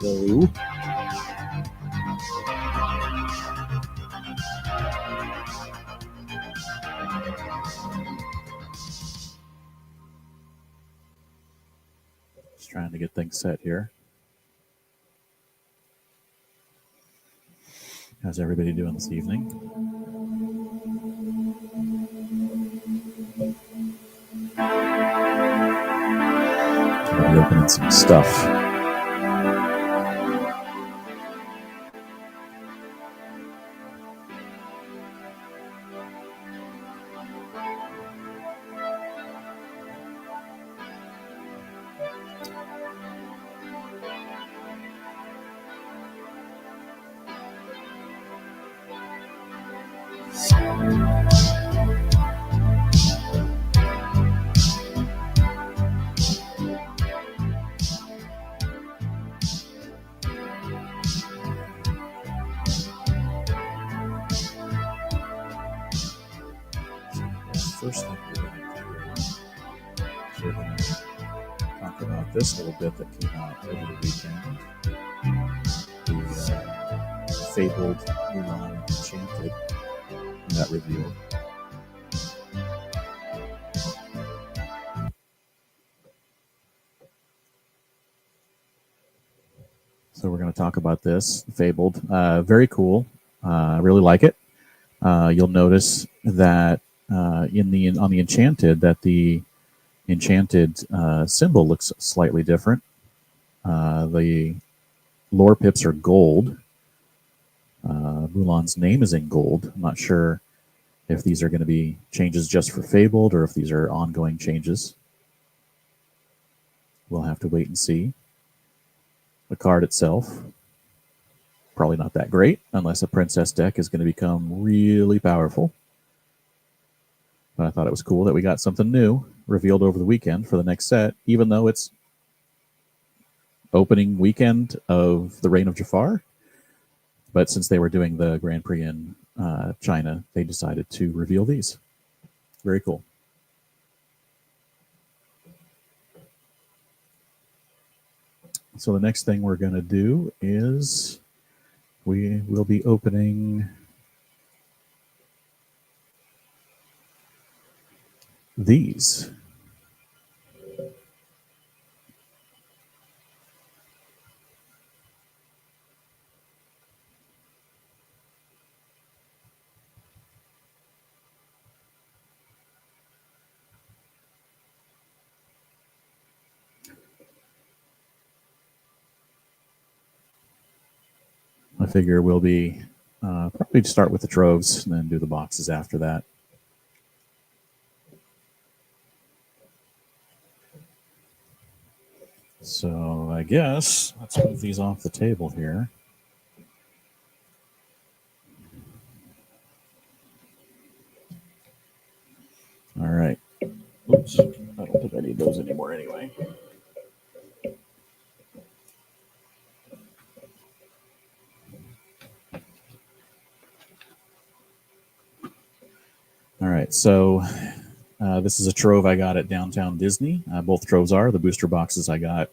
Hello. Just trying to get things set here. How's everybody doing this evening? I'll be opening some stuff. First thing we're going to do is we're going to talk about this little bit that came out over the weekend. The fabled Mulan Enchanted that revealed. So we're going to talk about this fabled. Very cool. I really like it. You'll notice that on the Enchanted that the Enchanted symbol looks slightly different. The lore pips are gold. Mulan's name is in gold. I'm not sure if these are going to be changes just for fabled or if these are ongoing changes. We'll have to wait and see. The card itself, probably not that great unless a princess deck is going to become really powerful. But I thought it was cool that we got something new revealed over the weekend for the next set, even though it's opening weekend of the reign of Jafar. But since they were doing the Grand Prix in China, they decided to reveal these. Very cool. So the next thing we're going to do is we will be opening these. I figure we'll be probably start with the troves and then do the boxes after that. So I guess let's move these off the table here. All right. Oops. I don't think I need those anymore anyway. All right. So this is a trove I got at Downtown Disney. Both troves are the booster boxes I got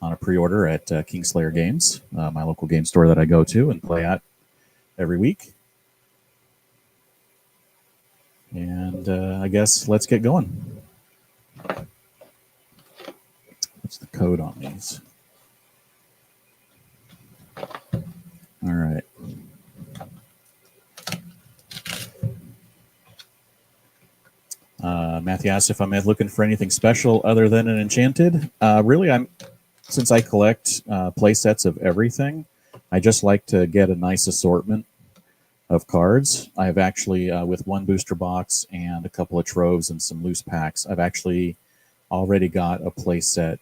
on a pre-order at Kingslayer Games, my local game store that I go to and play at every week. And I guess let's get going. What's the code on these? All right. Matthew asked if I'm looking for anything special other than an enchanted. Really, since I collect play sets of everything, I just like to get a nice assortment of cards. I've actually, with one booster box and a couple of troves and some loose packs, I've actually already got a play set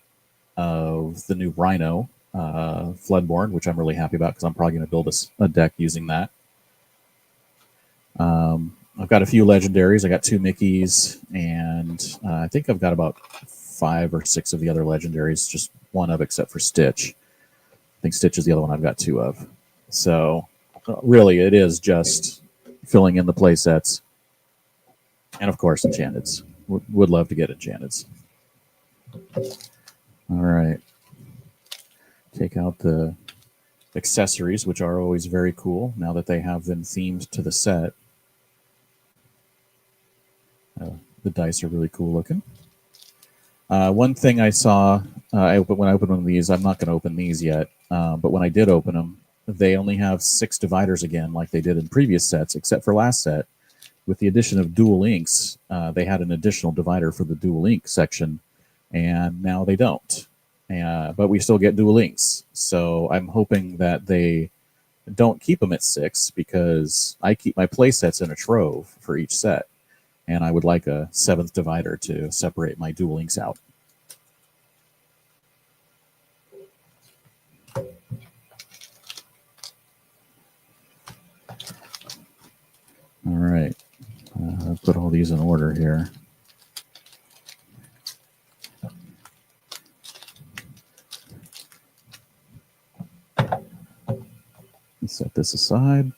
of the new Rhino Floodborn, which I'm really happy about because I'm probably going to build a deck using that. I've got a few legendaries. I got 2 Mickeys, and I think I've got about 5 or 6 of the other legendaries, just one of except for Stitch. I think Stitch is the other one I've got 2 of. So really, it is just filling in the play sets. And of course, enchanteds. Would love to get enchanteds. All right. Take out the accessories, which are always very cool now that they have them themed to the set. The dice are really cool looking. One thing I saw when I opened one of these, I'm not going to open these yet, but when I did open them, they only have 6 dividers again, like they did in previous sets, except for last set. With the addition of dual inks, they had an additional divider for the dual ink section, and now they don't. But we still get dual inks, so I'm hoping that they don't keep them at 6 because I keep my play sets in a trove for each set. And I would like a 7th divider to separate my dual inks out. All right. I'll put all these in order here. Let's set this aside.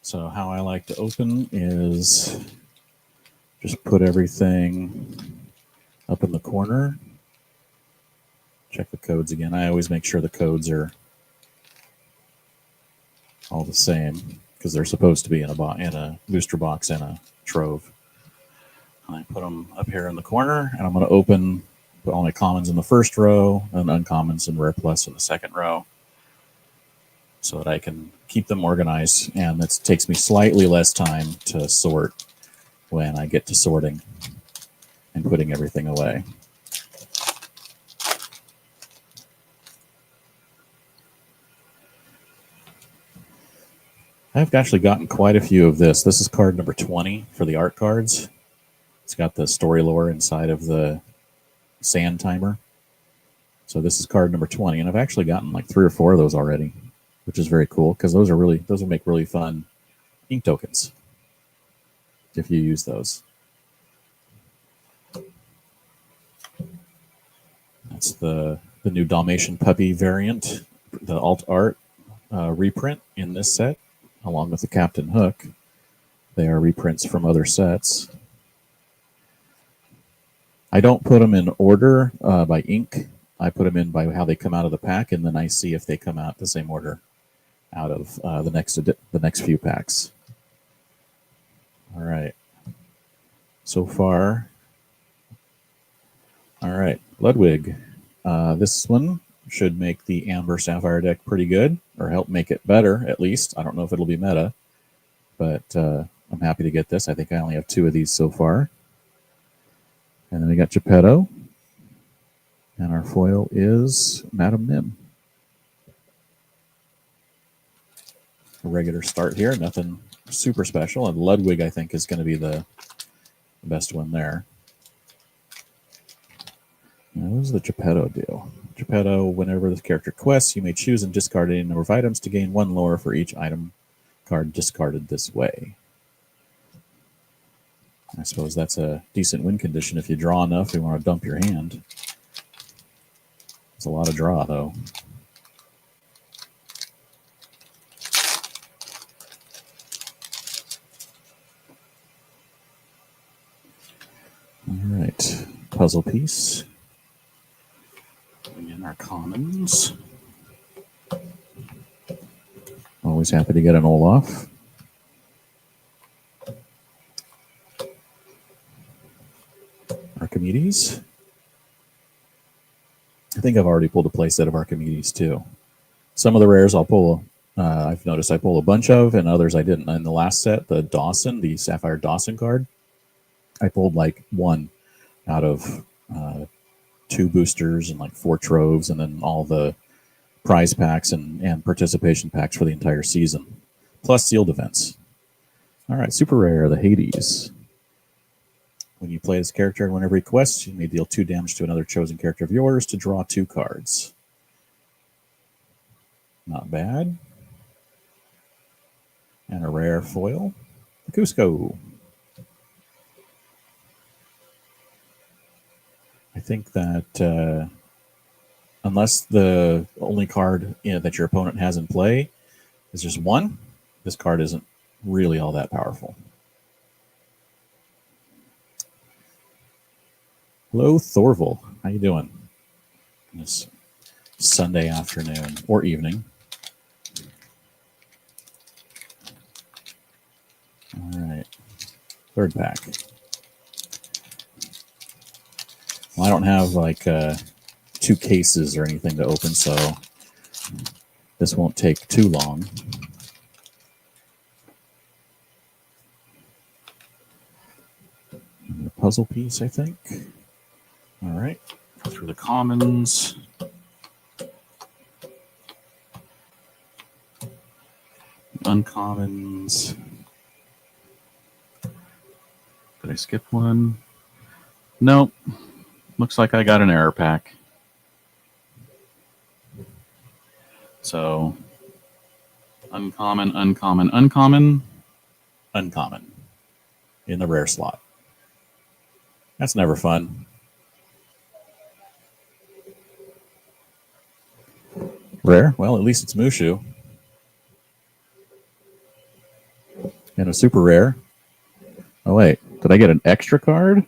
So how I like to open is just put everything up in the corner. Check the codes again. I always make sure the codes are all the same because they're supposed to be in a booster box and a trove. And I put them up here in the corner, and I'm going to put all my commons in the first row and uncommons and rare plus in the second row so that I can keep them organized, and it takes me slightly less time to sort when I get to sorting and putting everything away. I've actually gotten quite a few of this. This is card number 20 for the art cards. It's got the story lore inside of the sand timer. So this is card number 20, and I've actually gotten like 3 or 4 of those already, which is very cool because those will make really fun ink tokens if you use those. That's the new Dalmatian puppy variant, the alt art reprint in this set, along with the Captain Hook. They are reprints from other sets. I don't put them in order by ink. I put them in by how they come out of the pack, and then I see if they come out the same order out of the next few packs. All right. so far. All right, Ludwig. This one should make the Amber Sapphire deck pretty good, or help make it better, at least. I don't know if it'll be meta, but I'm happy to get this. I think I only have 2 of these so far. And then we got Geppetto. And our foil is Madam Nim. A regular start here, nothing super special. And Ludwig, I think, is going to be the best one there. Now, what does the Geppetto do? Geppetto, whenever this character quests, you may choose and discard any number of items to gain 1 lore for each item card discarded this way. I suppose that's a decent win condition if you draw enough, you want to dump your hand. It's a lot of draw, though. All right, puzzle piece. In our commons. Always happy to get an Olaf. Archimedes. I think I've already pulled a playset of Archimedes too. Some of the rares I'll pull, I've noticed I pull a bunch of, and others I didn't. In the last set, the Dawson, the Sapphire Dawson card, I pulled like 1 out of 2 boosters and like 4 troves, and then all the prize packs and participation packs for the entire season, plus sealed events. All right, super rare, the Hades. When you play this character, whenever he quests, you may deal 2 damage to another chosen character of yours to draw 2 cards. Not bad. And a rare foil, the Cusco. I think that unless the only card that your opponent has in play is just 1, this card isn't really all that powerful. Hello, Thorval. How you doing? This Sunday afternoon or evening. All right, 3rd pack. Well, I don't have like 2 cases or anything to open, so this won't take too long. And the puzzle piece, I think. All right, go through the commons. Uncommons. Did I skip one? Nope. Looks like I got an error pack. So, uncommon, uncommon, uncommon, uncommon in the rare slot. That's never fun. Rare? Well, at least it's Mushu. And a super rare. Oh, wait. Did I get an extra card?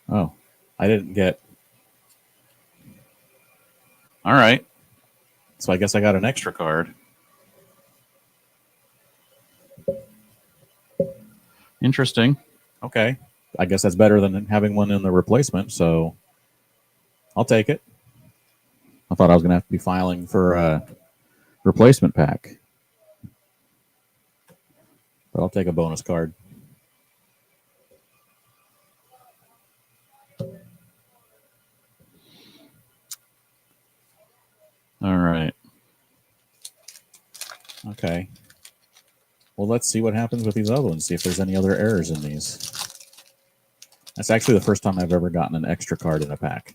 Oh, I didn't get... All right. So I guess I got an extra card. Interesting. Okay. I guess that's better than having one in the replacement, so I'll take it. I thought I was going to have to be filing for a replacement pack. But I'll take a bonus card. All right. Okay. Well, let's see what happens with these other ones, see if there's any other errors in these. That's actually the first time I've ever gotten an extra card in a pack.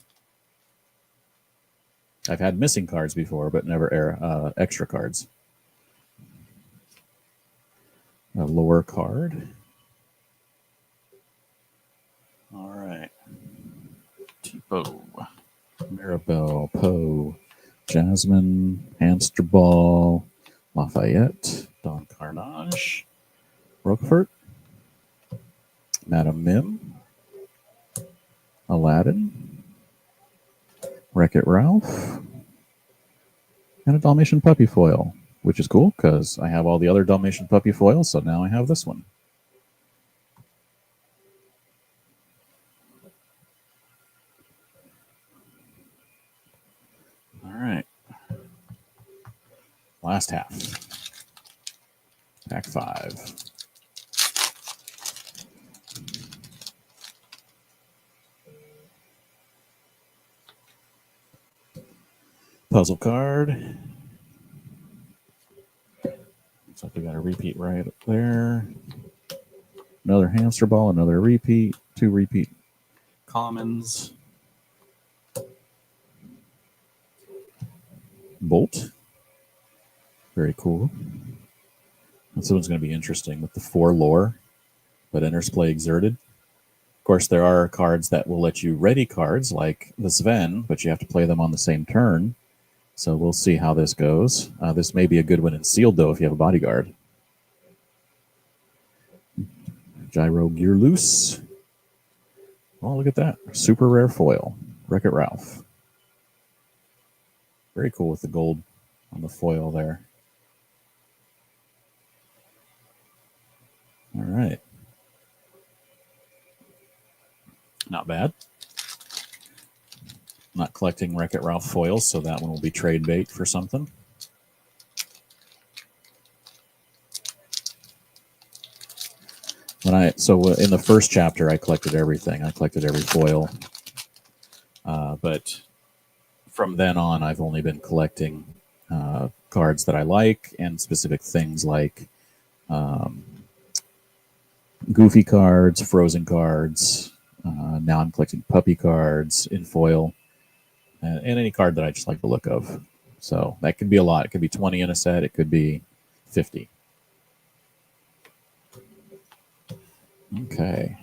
I've had missing cards before, but never extra cards. A lore card. All right. Tipo, Maribel, Poe, Jasmine, Hamster Ball, Lafayette, Don Carnage, Roquefort, Madame Mim, Aladdin, Wreck-It Ralph, and a Dalmatian Puppy foil, which is cool because I have all the other Dalmatian Puppy foils, so now I have this one. last half. Pack 5. Puzzle card. Looks like we got a repeat right up there. Another hamster ball, another repeat, 2 repeat commons. Bolt. Very cool. This one's going to be interesting with the 4 lore, but enters play exerted. Of course, there are cards that will let you ready cards like the Sven, but you have to play them on the same turn. So we'll see how this goes. This may be a good one in sealed, though, if you have a bodyguard. Gyro Gear Loose. Oh, look at that. Super rare foil. Wreck-It Ralph. Very cool with the gold on the foil there. All right. Not bad. Not collecting Wreck-It Ralph foils, so that one will be trade bait for something. So in the first chapter, I collected everything. I collected every foil. But from then on, I've only been collecting cards that I like and specific things like Goofy cards, Frozen cards. Now I'm collecting Puppy cards in foil. And any card that I just like the look of. So that could be a lot. It could be 20 in a set. It could be 50. Okay.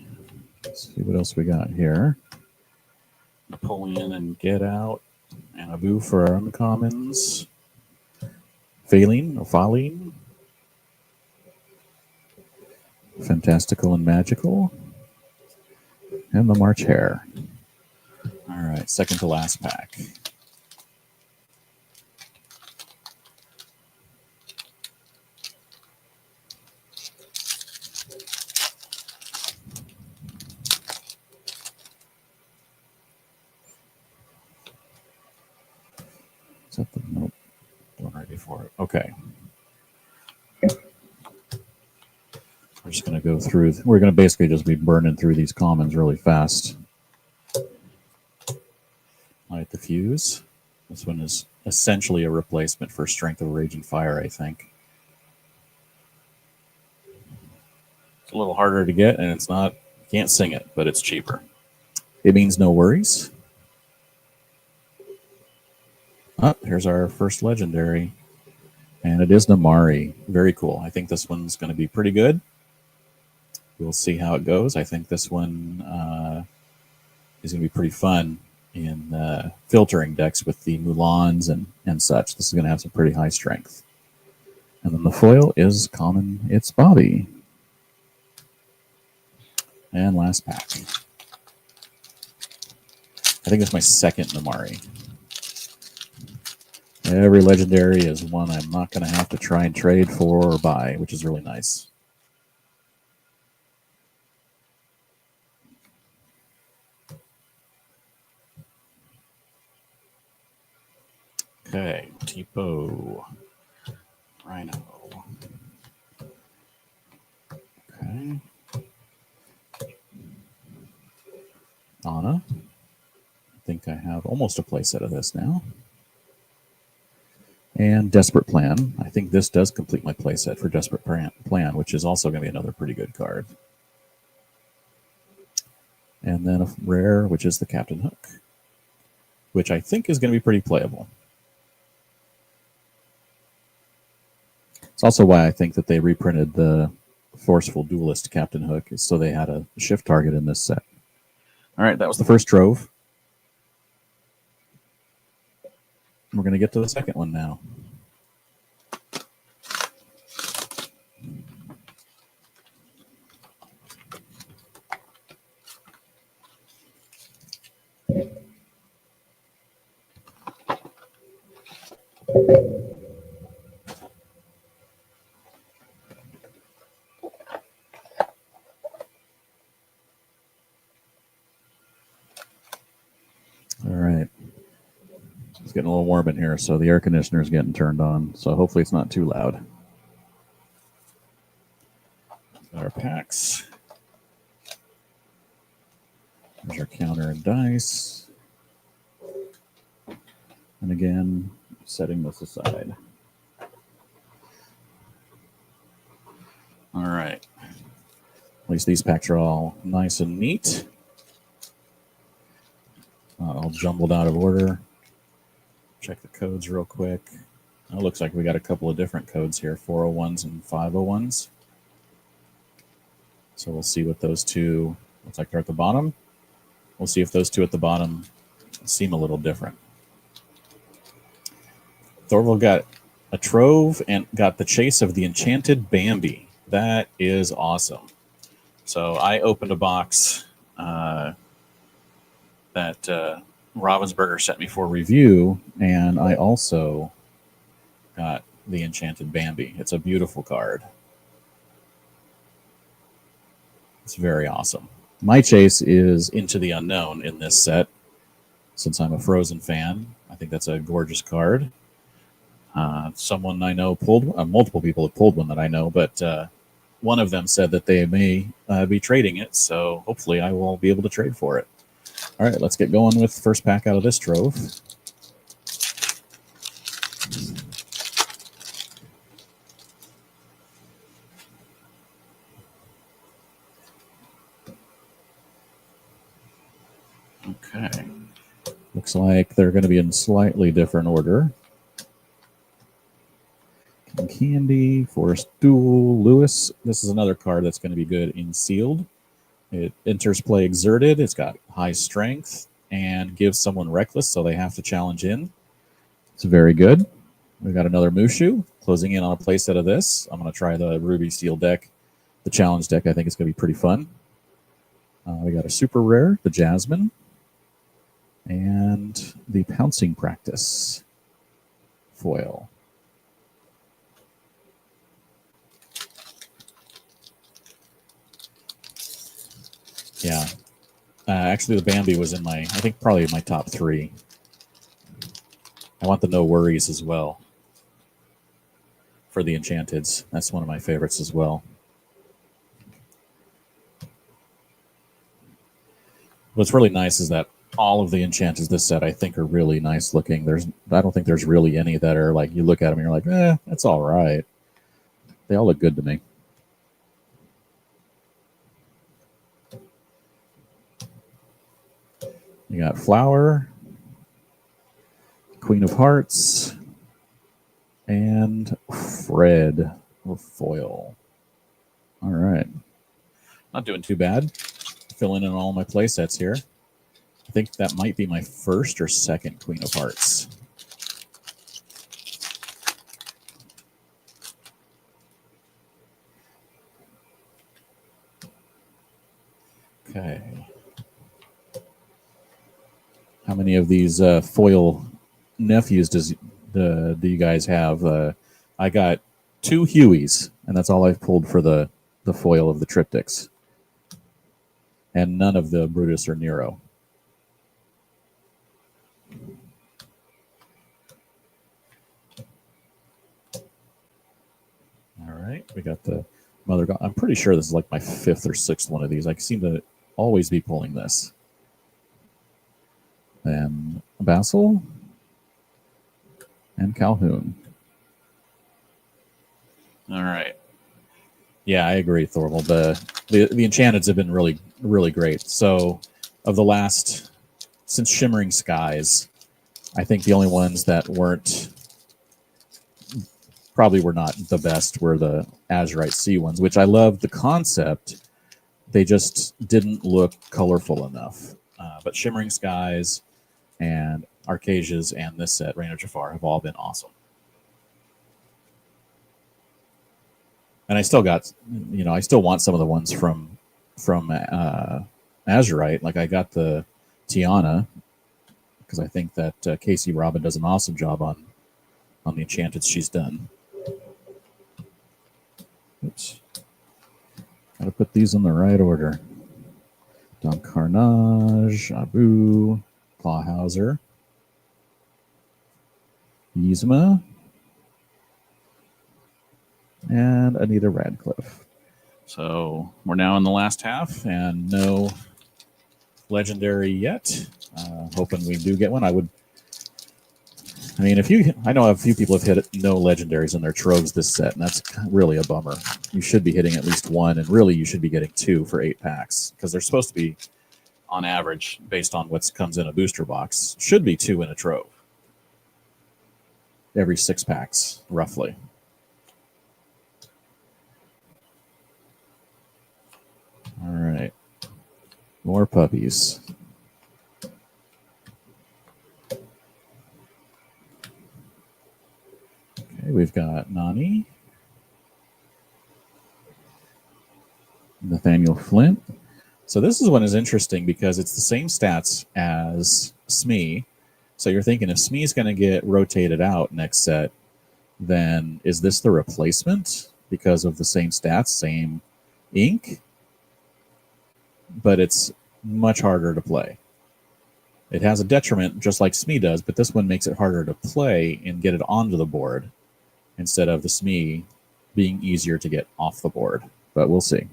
Let's see what else we got here. Napoleon and Get Out. Anabu for our uncommons. Faline. Fantastical and Magical. And the March Hare. All right, second to last pack. Is that the nope? One right before it. Okay. We're just going to go through. We're going to basically just be burning through these commons really fast. Light the Fuse. This one is essentially a replacement for Strength of Raging Fire, I think. It's a little harder to get, and it's not, you can't sing it, but it's cheaper. It means no worries. Here's our first legendary. And it is Namari. Very cool. I think this one's going to be pretty good. We'll see how it goes. I think this one is going to be pretty fun in filtering decks with the Mulans and such. This is going to have some pretty high strength. And then the foil is common. It's Bobby. And last pack. I think it's my second Namari. Every legendary is one I'm not going to have to try and trade for or buy, which is really nice. Okay, Tipo. Rhino. Okay. Anna. I think I have almost a playset of this now. And Desperate Plan. I think this does complete my playset for Desperate Plan, which is also going to be another pretty good card. And then a rare, which is the Captain Hook, which I think is going to be pretty playable. It's also why I think that they reprinted the Forceful Duelist Captain Hook, is so they had a shift target in this set. All right, that was the first Trove. We're going to get to the second one now. getting a little warm in here, so the air conditioner is getting turned on. So hopefully it's not too loud. Got our packs. There's our counter and dice. And again, setting this aside. All right. At least these packs are all nice and neat. Not all jumbled out of order. Check the codes real quick. It looks like we got a couple of different codes here, 401s and 501s. So we'll see what those two, looks like they're at the bottom. We'll see if those two at the bottom seem a little different. Thorvald got a Trove and got the chase of the Enchanted Bambi. That is awesome. So I opened a box that Ravensburger sent me for review, and I also got the Enchanted Bambi. It's a beautiful card. It's very awesome. My chase is Into the Unknown in this set, since I'm a Frozen fan. I think that's a gorgeous card. Someone I know pulled, multiple people have pulled one that I know, but one of them said that they may be trading it, so hopefully I will be able to trade for it. All right, let's get going with the first pack out of this Trove. Okay. Looks like they're going to be in slightly different order. Candy, Forest Duel, Lewis. This is another card that's going to be good in sealed. It enters play exerted. It's got high strength and gives someone reckless, so they have to challenge in. It's very good. We've got another Mushu closing in on a playset of this. I'm going to try the Ruby Steel deck, the challenge deck. I think it's going to be pretty fun. We got a super rare, the Jasmine, and the Pouncing Practice foil. Yeah. Actually, the Bambi was in my, I think, probably my top 3. I want the No Worries as well for the Enchanteds. That's one of my favorites as well. What's really nice is that all of the Enchanteds this set, I think, are really nice looking. I don't think there's really any that are like, you look at them and you're like, that's all right. They all look good to me. You got Flower, Queen of Hearts, and Fred or foil. All right. Not doing too bad. Filling in all my play sets here. I think that might be my first or second Queen of Hearts. Okay. How many of these foil nephews do you guys have? I got 2 Hueys, and that's all I've pulled for the foil of the triptychs. And none of the Brutus or Nero. All right, we got the Mother God. I'm pretty sure this is like my 5th or 6th one of these. I seem to always be pulling this. And Basil and Calhoun. All right. Yeah, I agree, Thorvald. The Enchanteds have been really, really great. So, of the last, since Shimmering Skies, I think the only ones that probably were not the best were the Azurite Sea ones, which I love the concept. They just didn't look colorful enough. But Shimmering Skies and Arcasia's and this set, Reign of Jafar, have all been awesome. And I still got, I still want some of the ones from Azurite. Like I got the Tiana because I think that Casey Robin does an awesome job on the Enchanted she's done. Oops. Got to put these in the right order. Don Carnage, Abu, Clawhauser. Yzma, and Anita Radcliffe. So we're now in the last half, and no legendary yet. Hoping we do get one. I mean, I know a few people have hit no legendaries in their troves this set, and that's really a bummer. You should be hitting at least one, and really you should be getting 2 for 8 packs, because they're supposed to be, on average, based on what comes in a booster box, should be 2 in a trove. Every 6 packs, roughly. All right. More puppies. Okay, we've got Nani. Nathaniel Flint. So this is one is interesting because it's the same stats as Smee. So you're thinking if Smee's going to get rotated out next set, then is this the replacement because of the same stats, same ink? But it's much harder to play. It has a detriment just like Smee does, but this one makes it harder to play and get it onto the board instead of the Smee being easier to get off the board. But we'll see.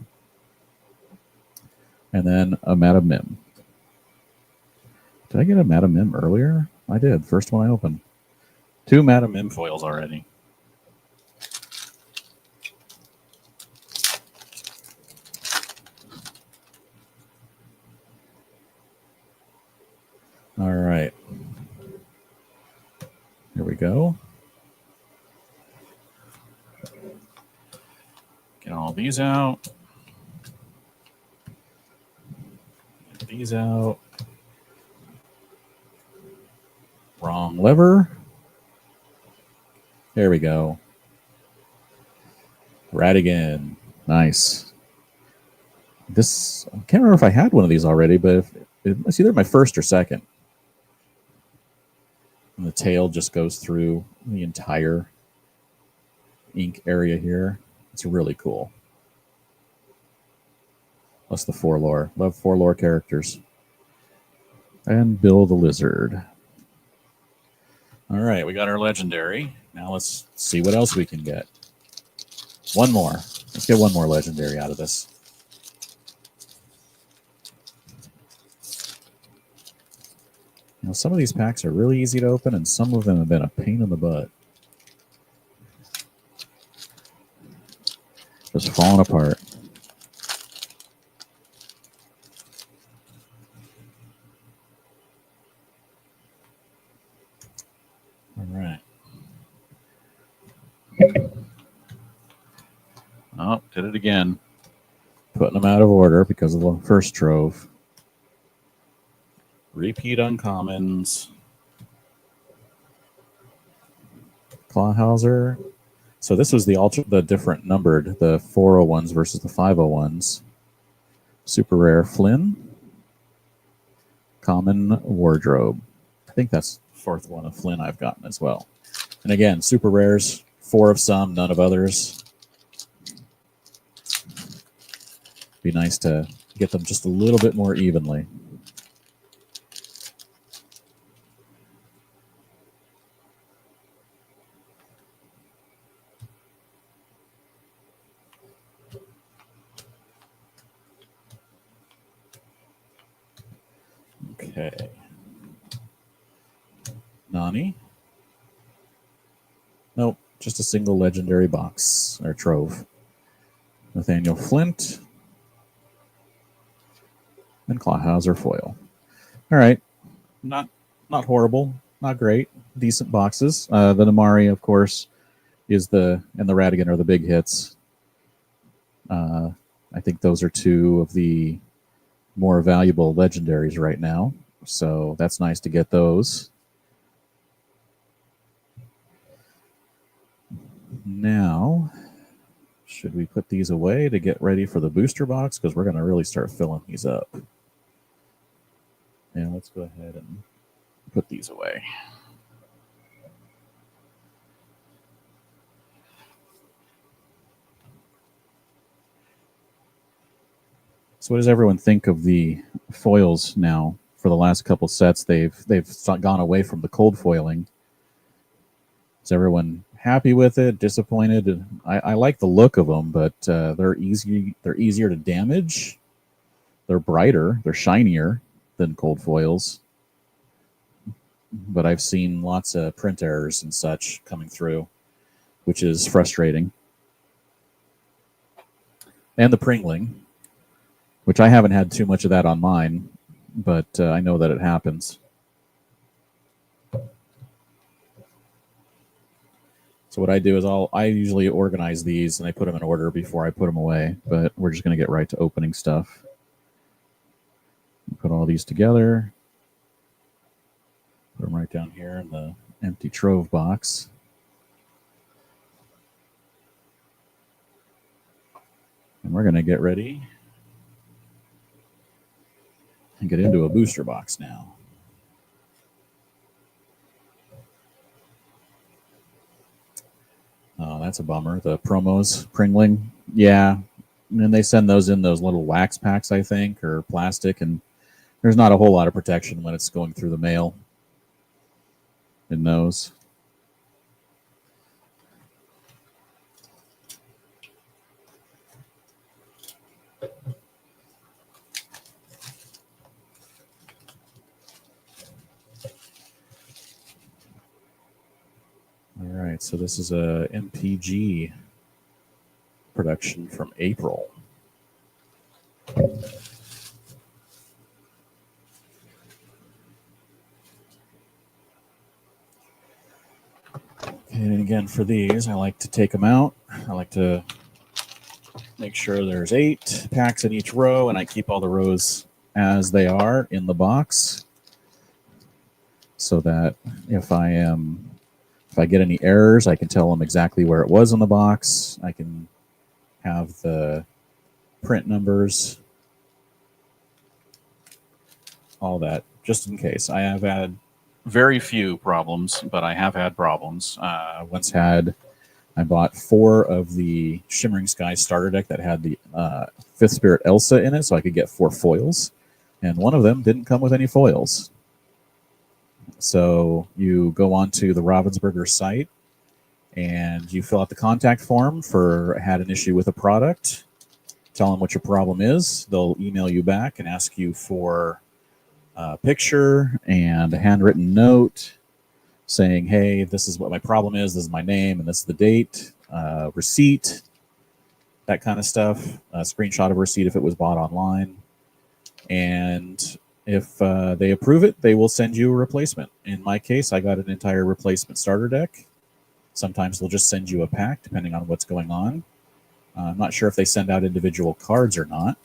And then a Madam Mim. Did I get a Madam Mim earlier? I did. First one I opened. 2 Madam Mim foils already. All right. Here we go. Get all these out. Get these out. Wrong lever. There we go. Radigan. Nice. This, I can't remember if I had one of these already, but it's either my first or second. And the tail just goes through the entire ink area here. It's really cool. Plus the 4 lore. Love 4 lore characters. And Bill the Lizard. All right, we got our legendary. Now let's see what else we can get. One more. Let's get one more legendary out of this. Now, some of these packs are really easy to open, and some of them have been a pain in the butt. Just falling apart. All right. Oh, did it again. Putting them out of order because of the first trove. Repeat uncommons. Clawhauser. So this was the different numbered, the 401s versus the 501s. Super rare Flynn. Common wardrobe. I think that's the 4th one of Flynn I've gotten as well. And again, super rares, 4 of some, none of others. Be nice to get them just a little bit more evenly. Okay. Nani? Nope, just a single legendary box, or trove. Nathaniel Flint. And Clawhauser foil. All right. Not horrible, not great. Decent boxes. The Namari, of course, and the Radigan are the big hits. I think those are 2 of the more valuable legendaries right now. So that's nice to get those. Now, should we put these away to get ready for the booster box? Because we're going to really start filling these up. And let's go ahead and put these away. So what does everyone think of the foils now? For the last couple sets, they've gone away from the cold foiling Is everyone happy with it? Disappointed? I like the look of them, but they're easy. They're easier to damage. They're brighter. They're shinier than cold foils. But I've seen lots of print errors and such coming through, which is frustrating. And the Pringling, which I haven't had too much of that on mine, but I know that it happens. So what I do is I usually organize these and I put them in order before I put them away, but we're just going to get right to opening stuff. Put all these together. Put them right down here in the empty Trove box. And we're going to get ready and get into a booster box now. Oh, that's a bummer. The promos, Pringling. Yeah. And then they send those in those little wax packs, I think, or plastic, and there's not a whole lot of protection when it's going through the mail in those. All right, so this is a MPG production from April. And again, for these, I like to take them out. I like to make sure there's 8 packs in each row, and I keep all the rows as they are in the box, so that if I get any errors, I can tell them exactly where it was in the box. I can have the print numbers, all that, just in case. I have had very few problems, but I have had problems. I bought 4 of the Shimmering Skies starter deck that had the 5th Spirit Elsa in it, so I could get 4 foils. And one of them didn't come with any foils. So you go onto the Ravensburger site and you fill out the contact form for had an issue with a product. Tell them what your problem is. They'll email you back and ask you for a picture and a handwritten note saying, hey, this is what my problem is, this is my name, and this is the date, receipt, that kind of stuff, a screenshot of a receipt if it was bought online. And if they approve it, they will send you a replacement. In my case, I got an entire replacement starter deck. Sometimes they'll just send you a pack, depending on what's going on. I'm not sure if they send out individual cards or not.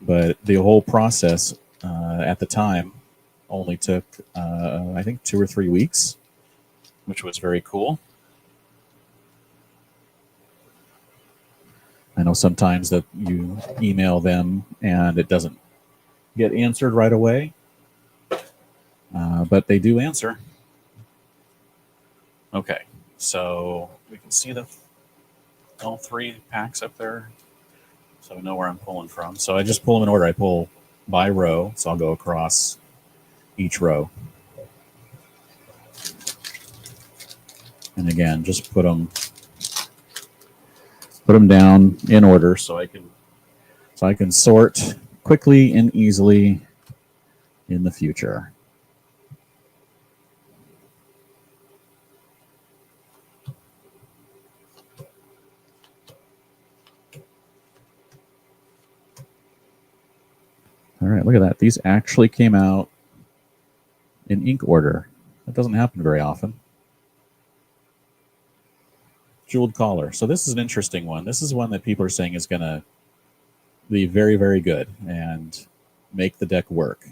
But the whole process at the time only took, I think, 2 or 3 weeks, which was very cool. I know sometimes that you email them and it doesn't get answered right away, but they do answer. Okay, so we can see all 3 packs up there, so we know where I'm pulling from. So I just pull them in order. I pull by row, so I'll go across each row. And again, just put them down in order so I can sort quickly and easily in the future. All right, look at that. These actually came out in ink order. That doesn't happen very often. Jeweled collar. So this is an interesting one. This is one that people are saying is going to be very, very good and make the deck work.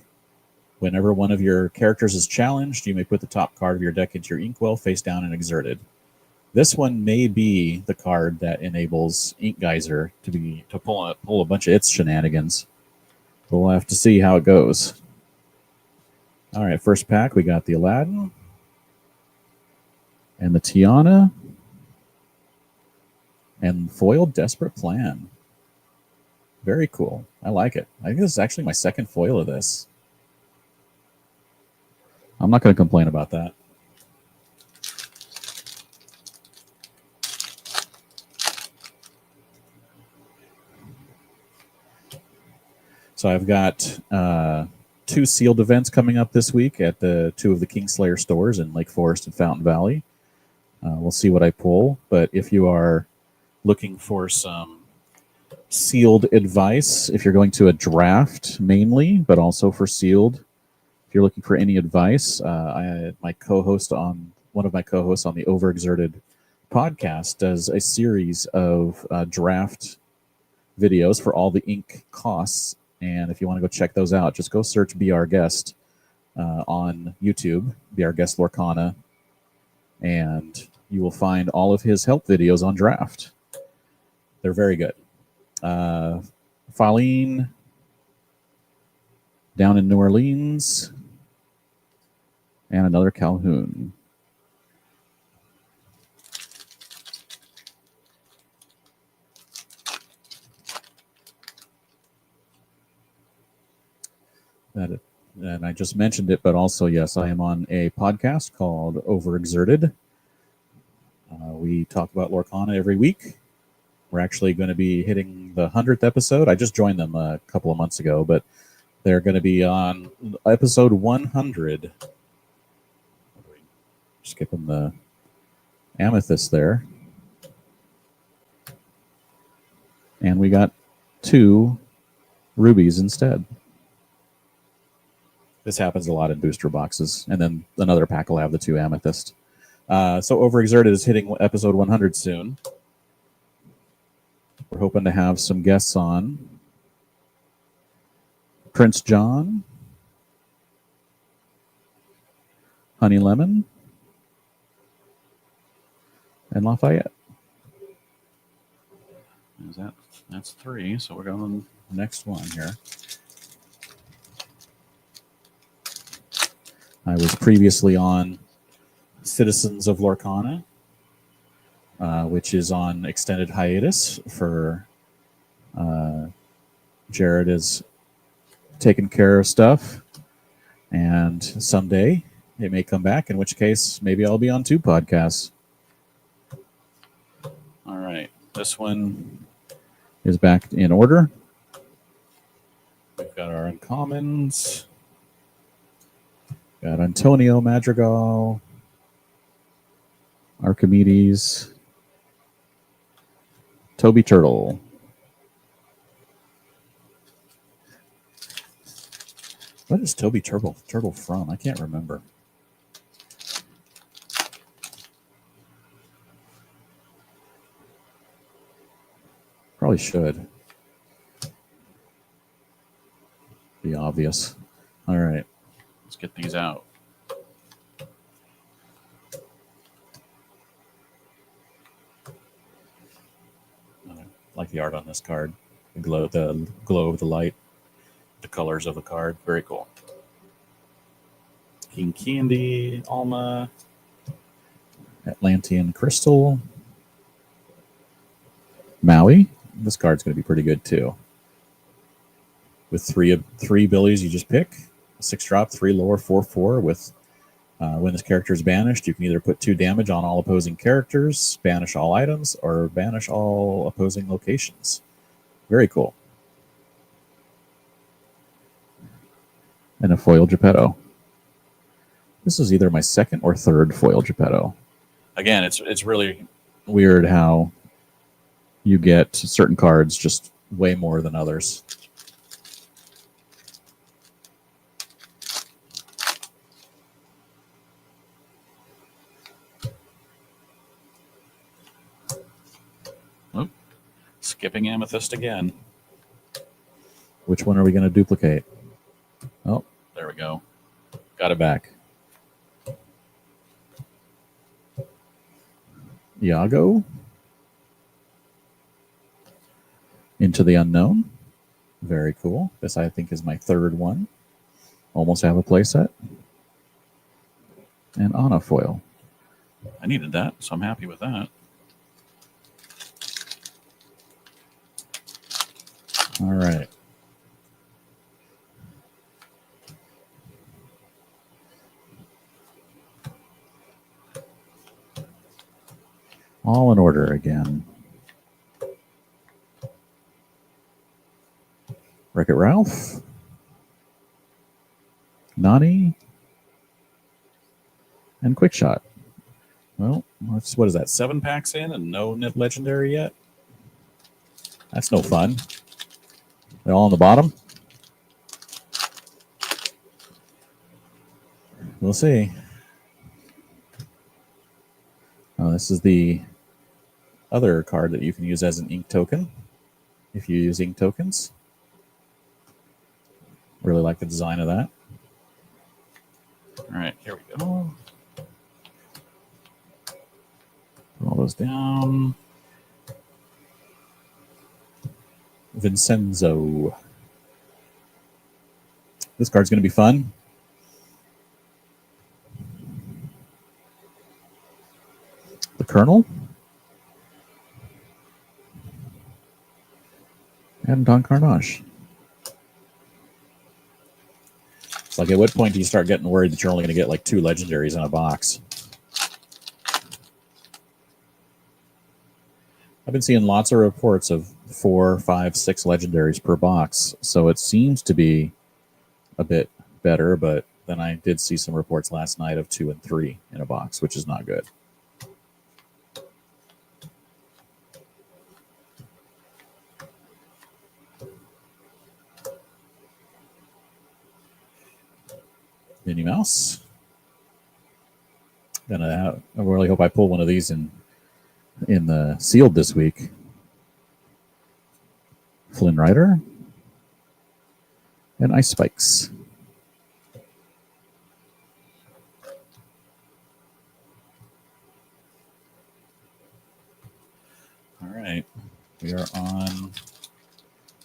Whenever one of your characters is challenged, you may put the top card of your deck into your inkwell face down and exerted. This one may be the card that enables Ink Geyser to pull a bunch of its shenanigans. But we'll have to see how it goes. All right, first pack, we got the Aladdin and the Tiana and foiled Desperate Plan. Very cool. I like it. I think this is actually my second foil of this. I'm not going to complain about that. So I've got 2 sealed events coming up this week at the 2 of the Kingslayer stores in Lake Forest and Fountain Valley. We'll see what I pull, but if you are looking for some sealed advice, if you're going to a draft mainly, but also for sealed, if you're looking for any advice, my co-host on one of my co-hosts on the Overexerted podcast does a series of draft videos for all the ink costs. And if you want to go check those out, just go search Be Our Guest on YouTube, Be Our Guest Lorcana, and you will find all of his help videos on draft. They're very good. Faline down in New Orleans, and another Calhoun. And I just mentioned it, but also, yes, I am on a podcast called Overexerted. We talk about Lorcana every week. We're actually going to be hitting the 100th episode. I just joined them a couple of months ago, but they're going to be on episode 100. Skipping the amethyst there. And we got 2 rubies instead. This happens a lot in booster boxes. And then another pack will have the 2 amethyst. So Overexerted is hitting episode 100 soon. We're hoping to have some guests on. Prince John, Honey Lemon, and Lafayette. That's 3, so we're going to the next one here. I was previously on Citizens of Lorcana, which is on extended hiatus for Jared is taking care of stuff, and someday it may come back, in which case maybe I'll be on 2 podcasts. All right, this one is back in order. We've got our uncommons. Got Antonio Madrigal, Archimedes, Toby Turtle. What is Toby Turtle from? I can't remember. Probably should. Be obvious. All right. Let's get these out. I like the art on this card. The glow of the light. The colors of the card. Very cool. King Candy, Alma, Atlantean Crystal, Maui. This card's going to be pretty good too. With three abilities you just pick. 6-drop, 3 lower, 4/4 with when this character is banished, you can either put 2 damage on all opposing characters, banish all items, or banish all opposing locations. Very cool. And a foil Geppetto. This is either my 2nd or 3rd foil Geppetto. Again, it's really weird how you get certain cards just way more than others. Oh, skipping amethyst again. Which one are we going to duplicate? Oh, there we go. Got it back. Iago. Into the Unknown. Very cool. This, I think, is my 3rd one. Almost have a playset. And Anna foil. I needed that, so I'm happy with that. All right. All in order again. Wreck-It Ralph. Nani. And Quick Shot. Well, what is that? 7 packs in and no legendary yet? That's no fun. They're all on the bottom. We'll see. Oh, this is the other card that you can use as an ink token if you use ink tokens. Really like the design of that. All right, here we go. Put all those down. Vincenzo. This card's going to be fun. The Colonel. And Don Carnage. It's like, at what point do you start getting worried that you're only going to get like 2 legendaries in a box? I've been seeing lots of reports of 4, 5, 6 legendaries per box, so it seems to be a bit better, but then I did see some reports last night of 2 and 3 in a box, which is not good. Minnie Mouse. I really hope I pull one of these in the sealed this week. Flynn Rider. And Ice Spikes. All right. We are on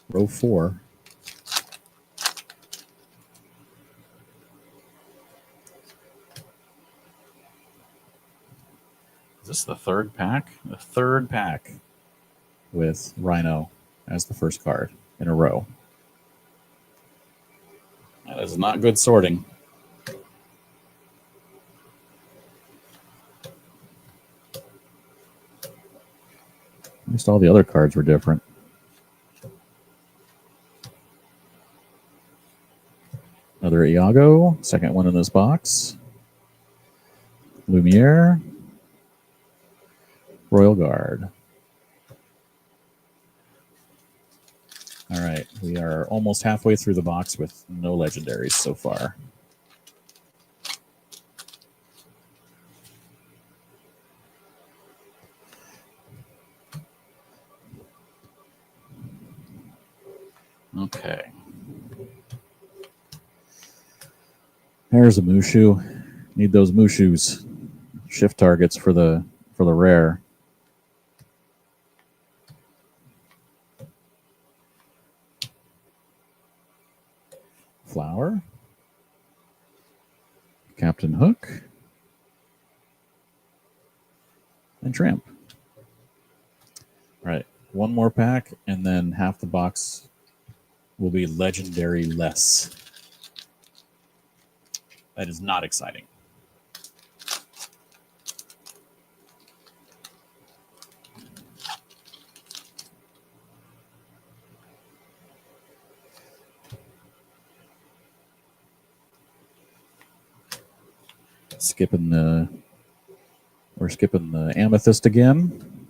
row 4. Is this the 3rd pack? The 3rd pack with Rhino as the first card in a row. That is not good sorting. At least all the other cards were different. Another Iago, second one in this box. Illumineer. Royal Guard. All right, we are almost halfway through the box with no legendaries so far. Okay. There's a Mushu. Need those Mushus. Shift targets for the rare. Flower. Captain Hook. And Tramp. All right, one more pack, and then half the box will be legendary less. That is not exciting. We're skipping the amethyst again.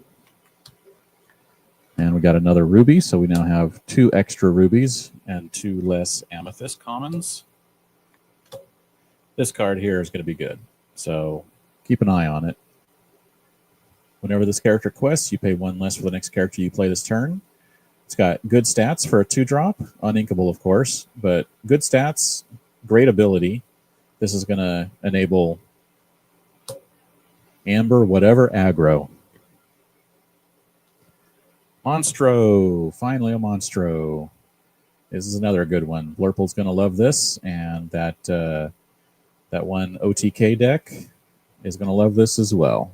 And we got another ruby, so we now have 2 extra rubies and 2 less amethyst commons. This card here is going to be good, so keep an eye on it. Whenever this character quests, you pay 1 less for the next character you play this turn. It's got good stats for a 2-drop, uninkable of course, but good stats, great ability. This is going to enable Amber whatever aggro. Monstro, finally a Monstro. This is another good one. Blurple's going to love this, and that one OTK deck is going to love this as well.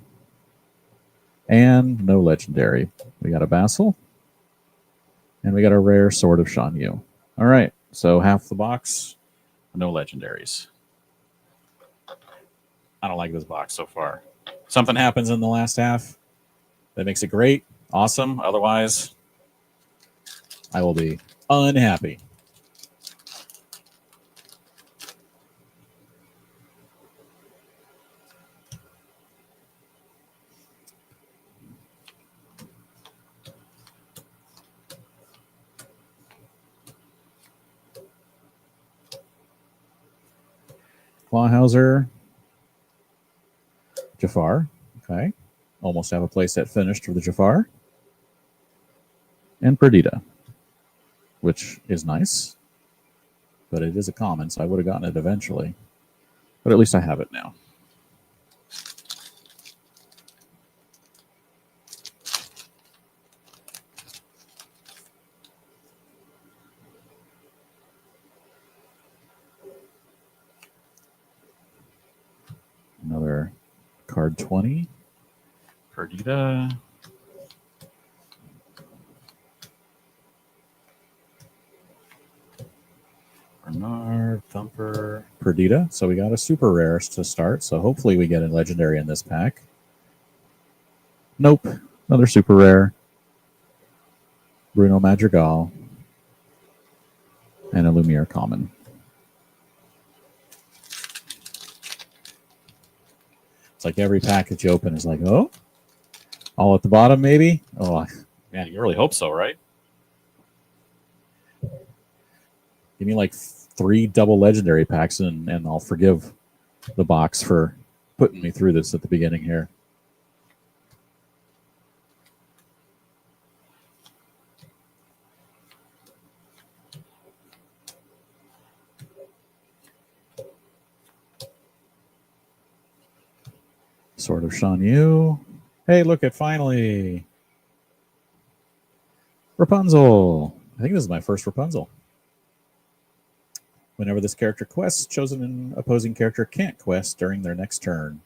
And no legendary. We got a Basil, and we got a rare Sword of Shan Yu. All right, so half the box, no legendaries. I don't like this box so far. Something happens in the last half that makes it great, awesome. Otherwise, I will be unhappy. Clawhauser, Jafar. Okay. Almost have a playset finished for the Jafar. And Perdita, which is nice. But it is a common, so I would have gotten it eventually. But at least I have it now. Another card 20. Perdita. Bernard, Thumper, Perdita. So we got a super rare to start. So hopefully we get a legendary in this pack. Nope. Another super rare. Bruno Madrigal. And Illumineer common. It's like every package you open is like, oh, all at the bottom maybe? Oh, man, you really hope so, right? Give me like 3 double legendary packs and I'll forgive the box for putting me through this at the beginning here. Sword of Shan Yu. Hey, look at finally. Rapunzel. I think this is my first Rapunzel. Whenever this character quests, chosen an opposing character can't quest during their next turn.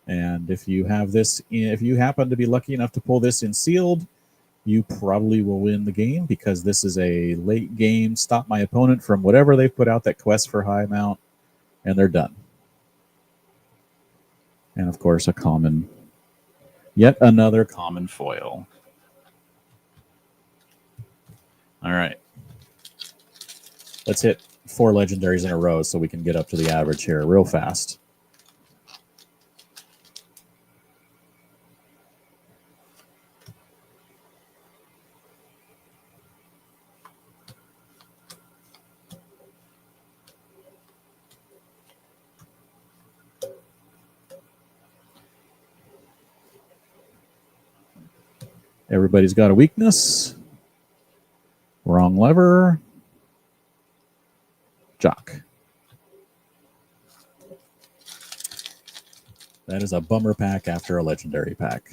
And if you have this, if you happen to be lucky enough to pull this in sealed, you probably will win the game because this is a late game, stop my opponent from whatever they've put out that quest for high amount, and they're done. And of course, a common, yet another common foil. All right. Let's hit 4 legendaries in a row so we can get up to the average here real fast. Everybody's got a weakness. Wrong lever. Jock. That is a bummer pack after a legendary pack.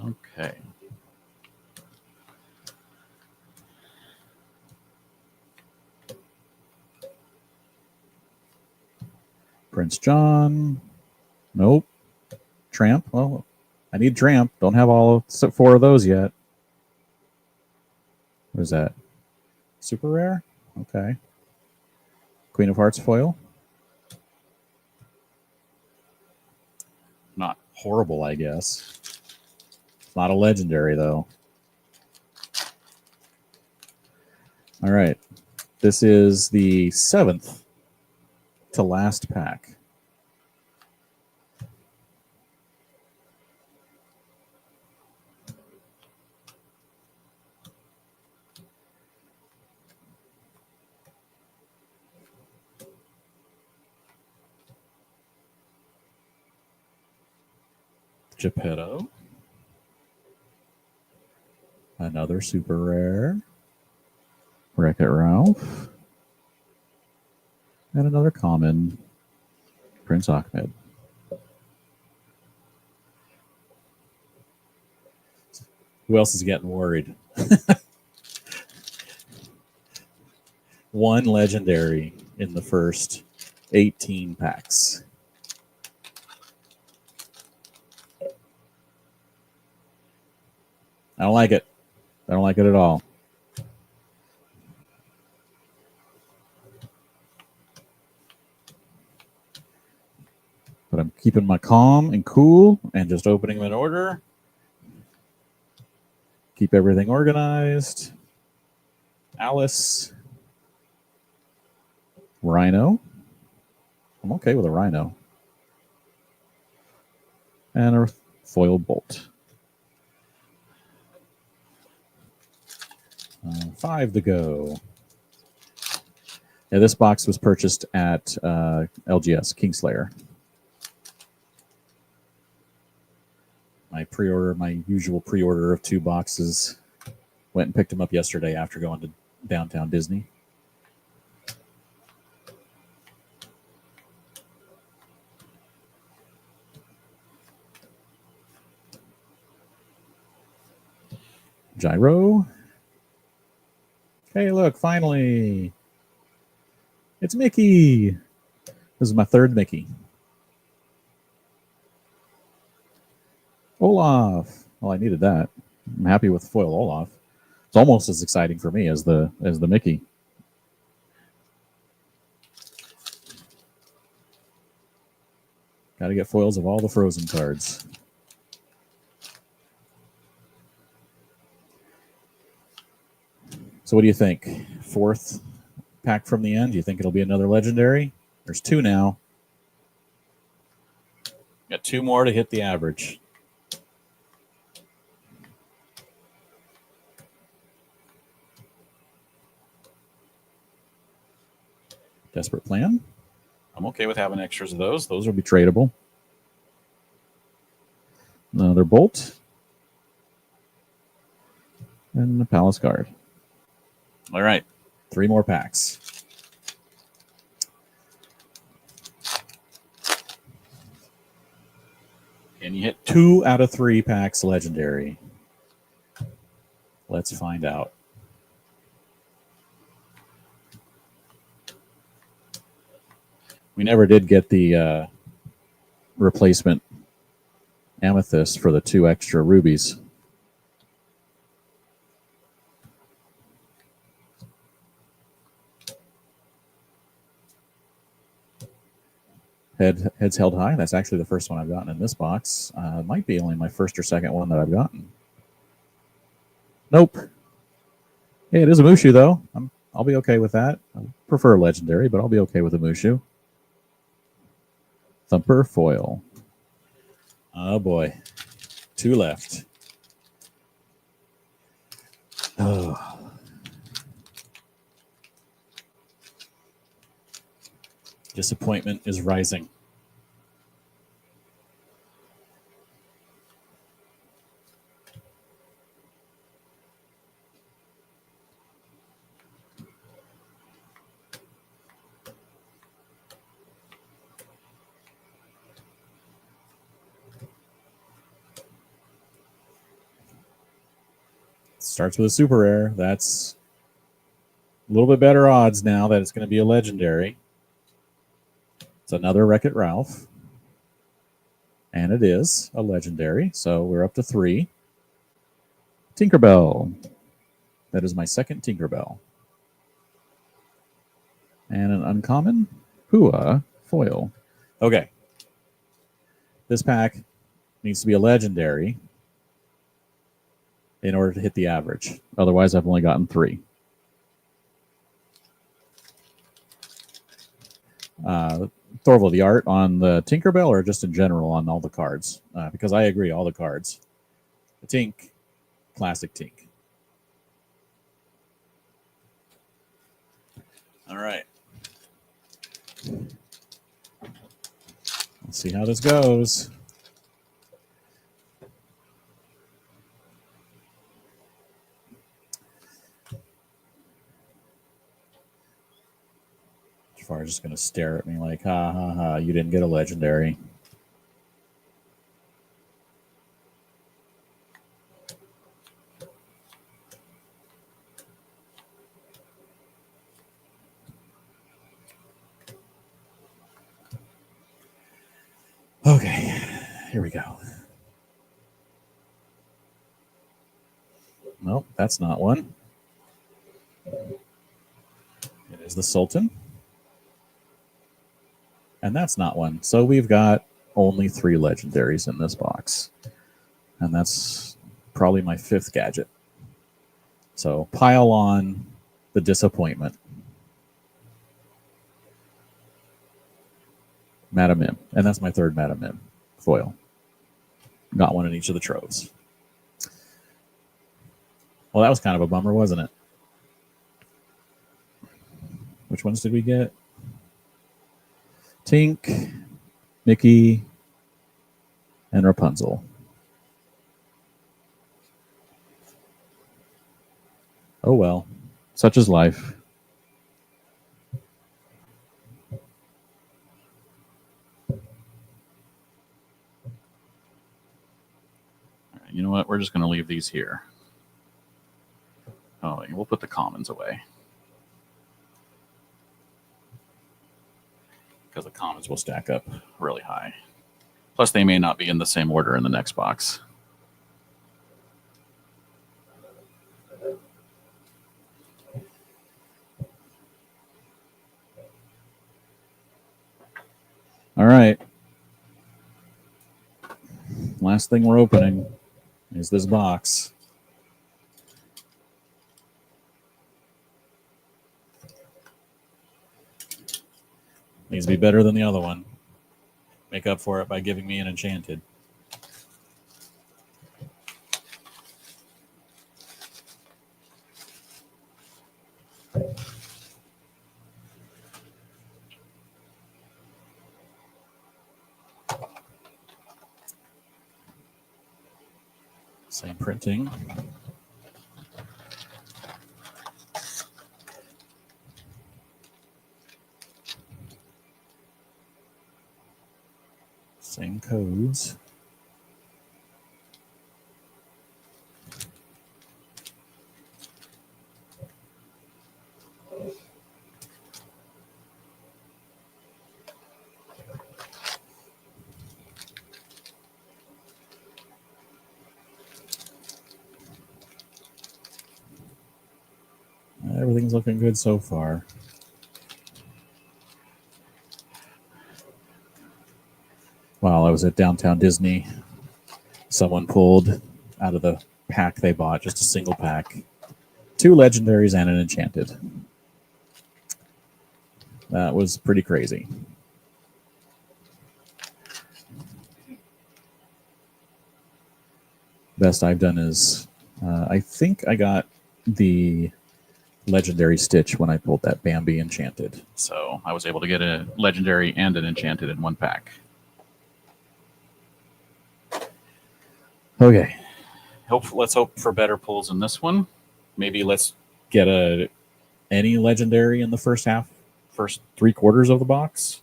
Okay. Prince John. Nope. Tramp. Well, I need Tramp. Don't have all 4 of those yet. What is that? Super rare? Okay. Queen of Hearts foil. Not horrible, I guess. Not a legendary, though. All right. This is the 7th to last pack. Geppetto. Another super rare. Wreck-It Ralph. And another common. Prince Ahmed. Who else is getting worried? 1 legendary in the first 18 packs. I don't like it. I don't like it at all. But I'm keeping my calm and cool and just opening them in order. Keep everything organized. Alice. Rhino. I'm okay with a Rhino. And a foil bolt. 5 to go. Yeah, this box was purchased at LGS Kingslayer. My usual pre-order of 2 boxes. Went and picked them up yesterday after going to downtown Disney. Gyro. Hey, look, finally. It's Mickey. This is my 3rd Mickey. Olaf. Well, I needed that. I'm happy with foil Olaf. It's almost as exciting for me as the Mickey. Got to get foils of all the Frozen cards. So what do you think? 4th pack from the end? Do you think it'll be another legendary? There's 2 now. Got 2 more to hit the average. Desperate Plan. I'm okay with having extras of those. Those will be tradable. Another Bolt. And the Palace card. All right. 3 more packs. And you hit 2 out of 3 packs legendary. Let's find out. We never did get the replacement amethyst for the 2 extra rubies. Heads held high. That's actually the first one I've gotten in this box. Might be only my 1st or 2nd one that I've gotten. Nope. Hey, it is a Mushu, though. I'll be okay with that. I prefer legendary, but I'll be okay with a Mushu. Thumper foil. Oh, boy. 2 left. Oh. Disappointment is rising. Starts with a super rare. That's a little bit better odds now that it's going to be a legendary. It's another Wreck-It Ralph. And it is a legendary, so we're up to 3. Tinkerbell. That is my 2nd Tinkerbell. And an uncommon Hua foil. Okay. This pack needs to be a legendary in order to hit the average. Otherwise, I've only gotten 3. Thorvald, the art on the Tinkerbell or just in general on all the cards? Because I agree, all the cards. The Tink, classic Tink. All right. Let's see how this goes. Jafar is just going to stare at me like, ha, ha, ha, you didn't get a legendary. Okay, here we go. Nope, that's not one. It is the Sultan. And that's not one. So we've got only 3 legendaries in this box. And that's probably my 5th gadget. So pile on the disappointment. Madam M. And that's my 3rd Madam M foil. Got one in each of the troves. Well, that was kind of a bummer, wasn't it? Which ones did we get? Tink, Mickey, and Rapunzel. Oh well, such is life. All right, you know what? We're just going to leave these here. Oh, we'll put the commons away. Because the commons will stack up really high. Plus, they may not be in the same order in the next box. All right. Last thing we're opening is this box. Needs to be better than the other one. Make up for it by giving me an enchanted. Same printing. Same codes. Everything's looking good so far. While I was at Downtown Disney, someone pulled out of the pack they bought, just a single pack, 2 legendaries and an enchanted. That was pretty crazy. Best I've done is, I think I got the legendary Stitch when I pulled that Bambi enchanted. So I was able to get a legendary and an enchanted in one pack. Okay. Let's hope for better pulls in this one. Maybe let's get any legendary in the first 3/4 of the box.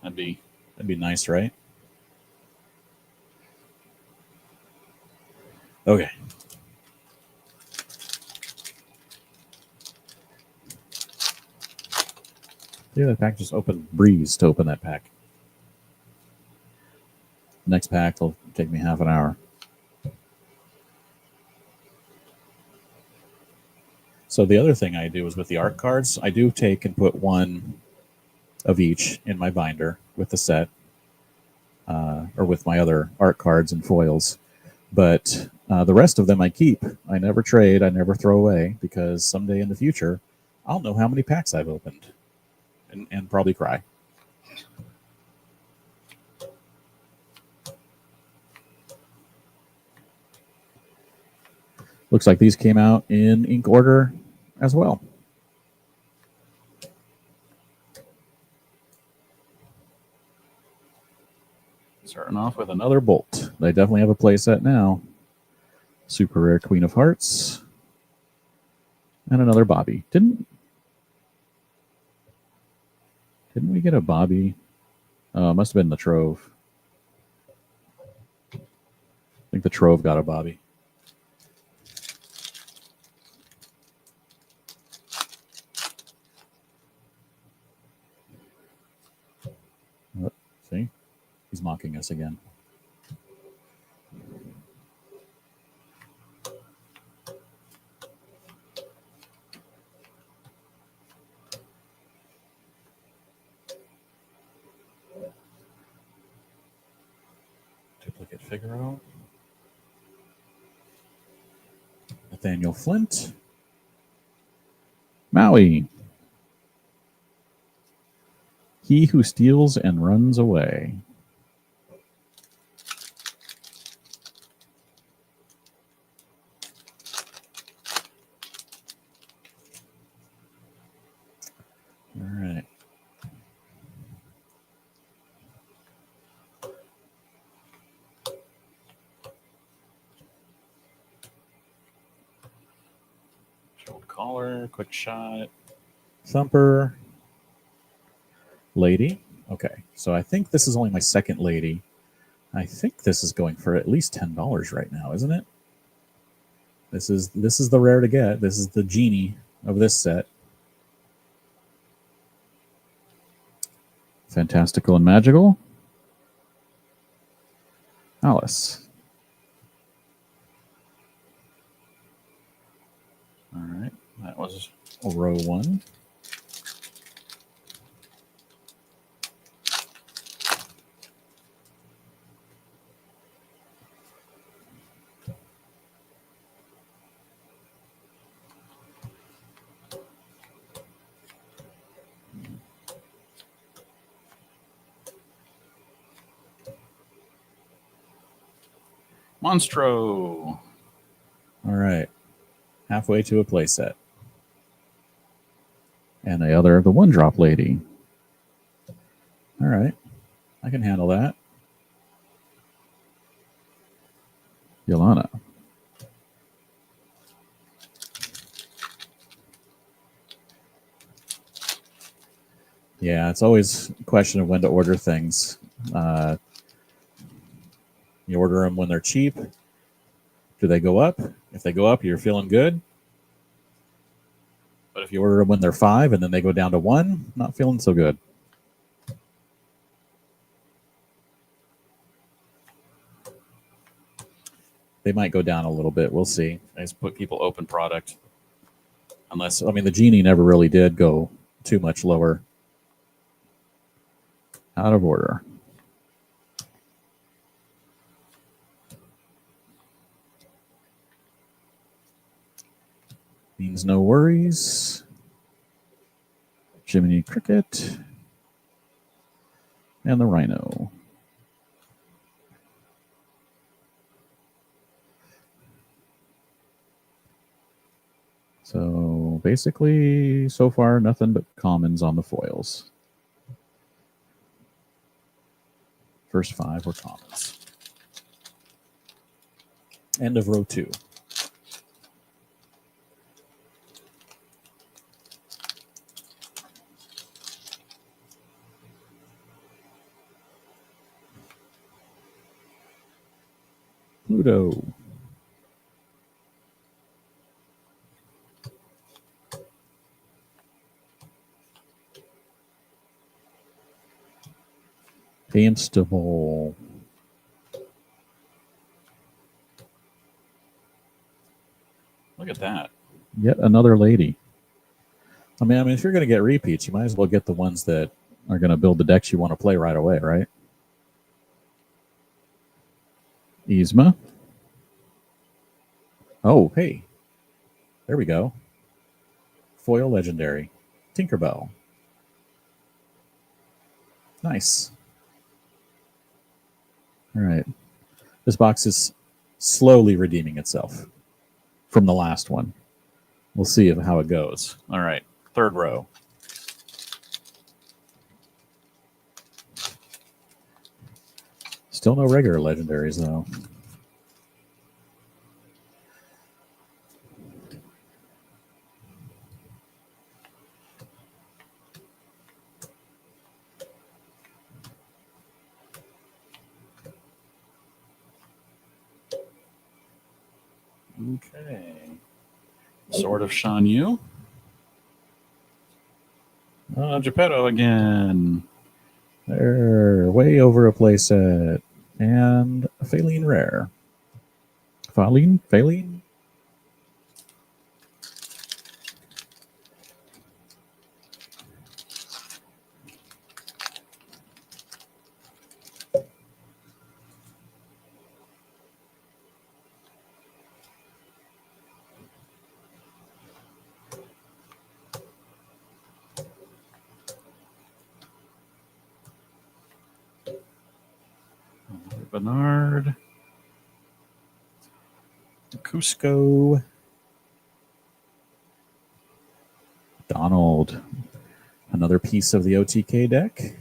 That'd be nice, right? Okay. Yeah, that pack just opened breeze to open that pack. Next pack will take me half an hour. So the other thing I do is with the art cards, I do take and put one of each in my binder with the set, or with my other art cards and foils. But the rest of them I keep. I never trade. I never throw away, because someday in the future, I'll know how many packs I've opened and probably cry. Looks like these came out in ink order as well. Starting off with another Bolt. They definitely have a playset now. Super rare Queen of Hearts. And another Bobby. Didn't we get a Bobby? Oh, it must have been the Trove. I think the Trove got a Bobby. Oh, see? He's mocking us again. Duplicate Figaro. Nathaniel Flint. Maui. He who steals and runs away. All right. Short caller, quick shot, thumper, lady. Okay, so I think this is only my second lady. I think this is going for at least $10 right now, isn't it? This is the rare to get. This is the genie of this set. Fantastical and magical. Alice. All right, that was row one. Monstro. All right, halfway to a playset. And the other, the one drop lady. All right, I can handle that. Yolana. Yeah, it's always a question of when to order things. You order them when they're cheap. Do they go up? If they go up, you're feeling good. But if you order them when they're $5 and then they go down to $1, not feeling so good. They might go down a little bit. We'll see. I just put people open product. Unless, I mean, the genie never really did go too much lower. Out of order. Means no worries. Jiminy Cricket. And the Rhino. So basically, so far, nothing but commons on the foils. First 5 were commons. End of row 2. Pluto. Constable. Look at that. Yet another lady. I mean, if you're going to get repeats, you might as well get the ones that are going to build the decks you want to play right away, right? Yzma. Oh, hey. There we go. Foil legendary. Tinkerbell. Nice. All right. This box is slowly redeeming itself from the last one. We'll see how it goes. All right. Third row. Still no regular legendaries, though. Okay. Sword of Shan Yu. Geppetto again. They're way over a playset. And a Faline rare. Faline? Bernard. Cusco. Donald. Another piece of the OTK deck.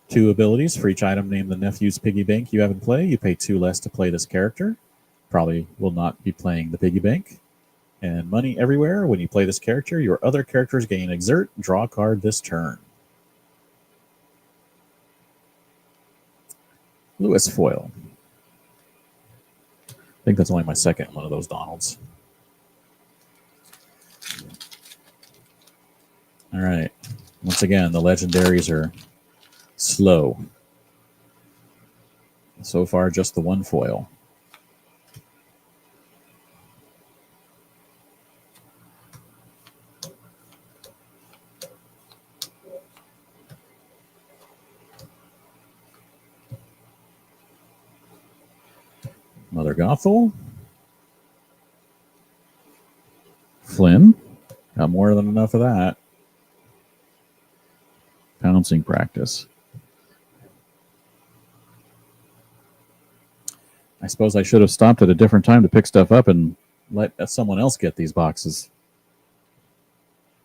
2 abilities. For each item named the Nephew's Piggy Bank you have in play, you pay 2 less to play this character. Probably will not be playing the Piggy Bank. And money everywhere. When you play this character, your other characters gain Exert. Draw a card this turn. Lewis Foil. I think that's only my second one of those Donalds. All right. Once again, the legendaries are slow. So far, just the 1 foil. Mother Gothel. Flynn. Got more than enough of that. Pouncing Practice. I suppose I should have stopped at a different time to pick stuff up and let someone else get these boxes.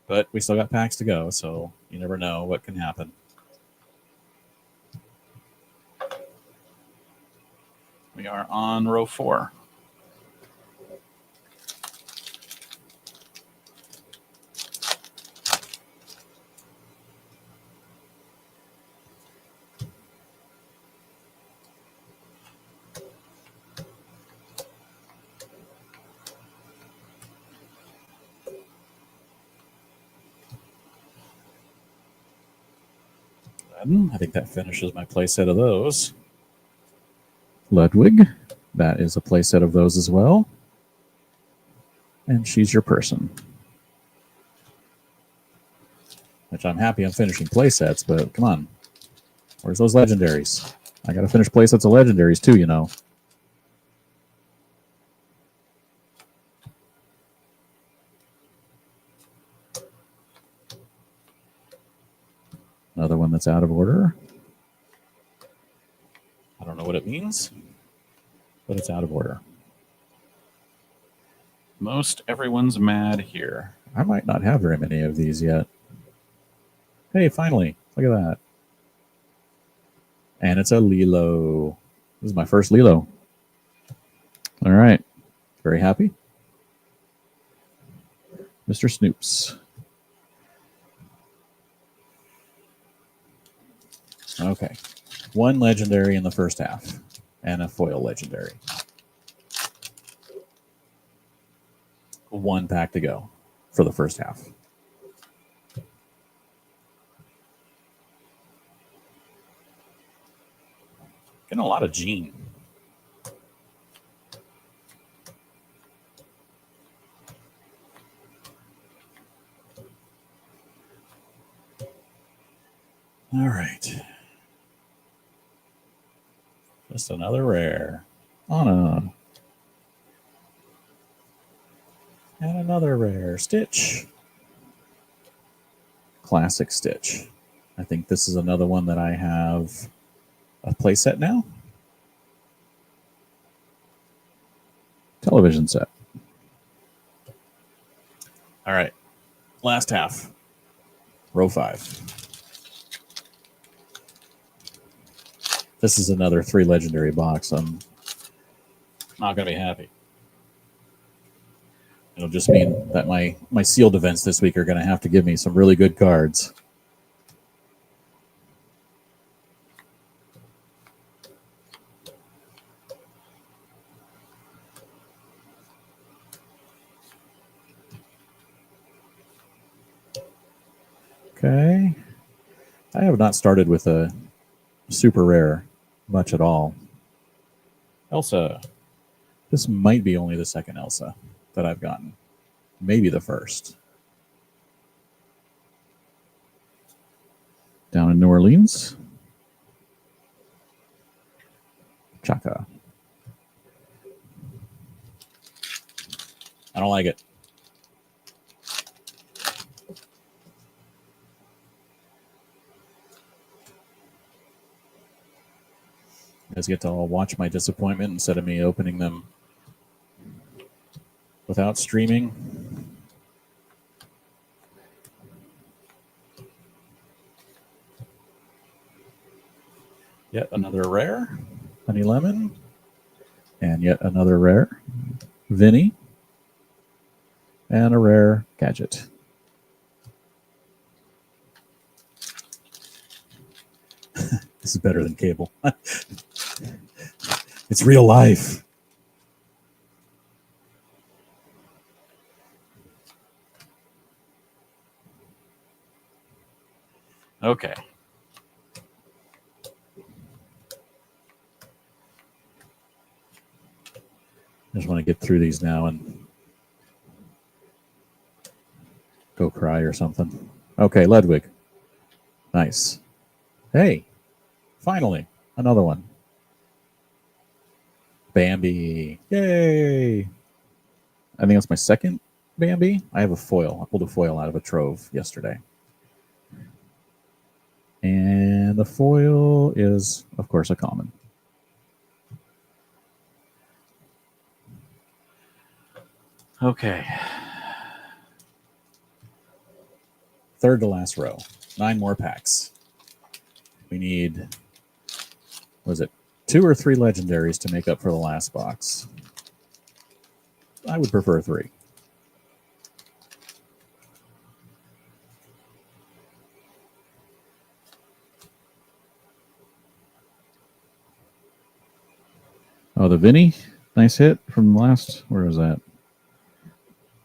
But we still got packs to go, so you never know what can happen. We are on row 4. I think that finishes my playset of those. Ludwig, that is a playset of those as well. And she's your person. Which I'm happy I'm finishing playsets, but come on. Where's those legendaries? I gotta finish playsets of legendaries too, you know. Another one that's out of order. I don't know what it means, but it's out of order. Most everyone's mad here. I might not have very many of these yet. Hey, finally, look at that. And it's a Lilo. This is my first Lilo. All right, very happy. Mr. Snoops. Okay, 1 legendary in the first half and a foil legendary. 1 pack to go for the first half. Getting a lot of Gene. All right. Just another rare. Anna. And another rare. Stitch. Classic Stitch. I think this is another one that I have a playset now. Television set. All right. Last half. Row 5. This is another 3 legendary box. I'm not going to be happy. It'll just mean that my sealed events this week are going to have to give me some really good cards. Okay. I have not started with a super rare much at all. Elsa. This might be only the second Elsa that I've gotten. Maybe the first. Down in New Orleans. Chaka. I don't like it. guys get to all watch my disappointment instead of me opening them without streaming. Yet another rare, Honey Lemon, and yet another rare, Vinny, and a rare Gadget. This is better than cable. It's real life. Okay. I just want to get through these now and go cry or something. Okay, Ludwig. Nice. Hey, finally, another one. Bambi. Yay. I think that's my second Bambi. I have a foil. I pulled a foil out of a Trove yesterday. And the foil is, of course, a common. Okay. Third to last row. 9 more packs. We need, was it 2 or 3 legendaries to make up for the last box? I would prefer 3. Oh, the Vinny. Nice hit from last. Where is that?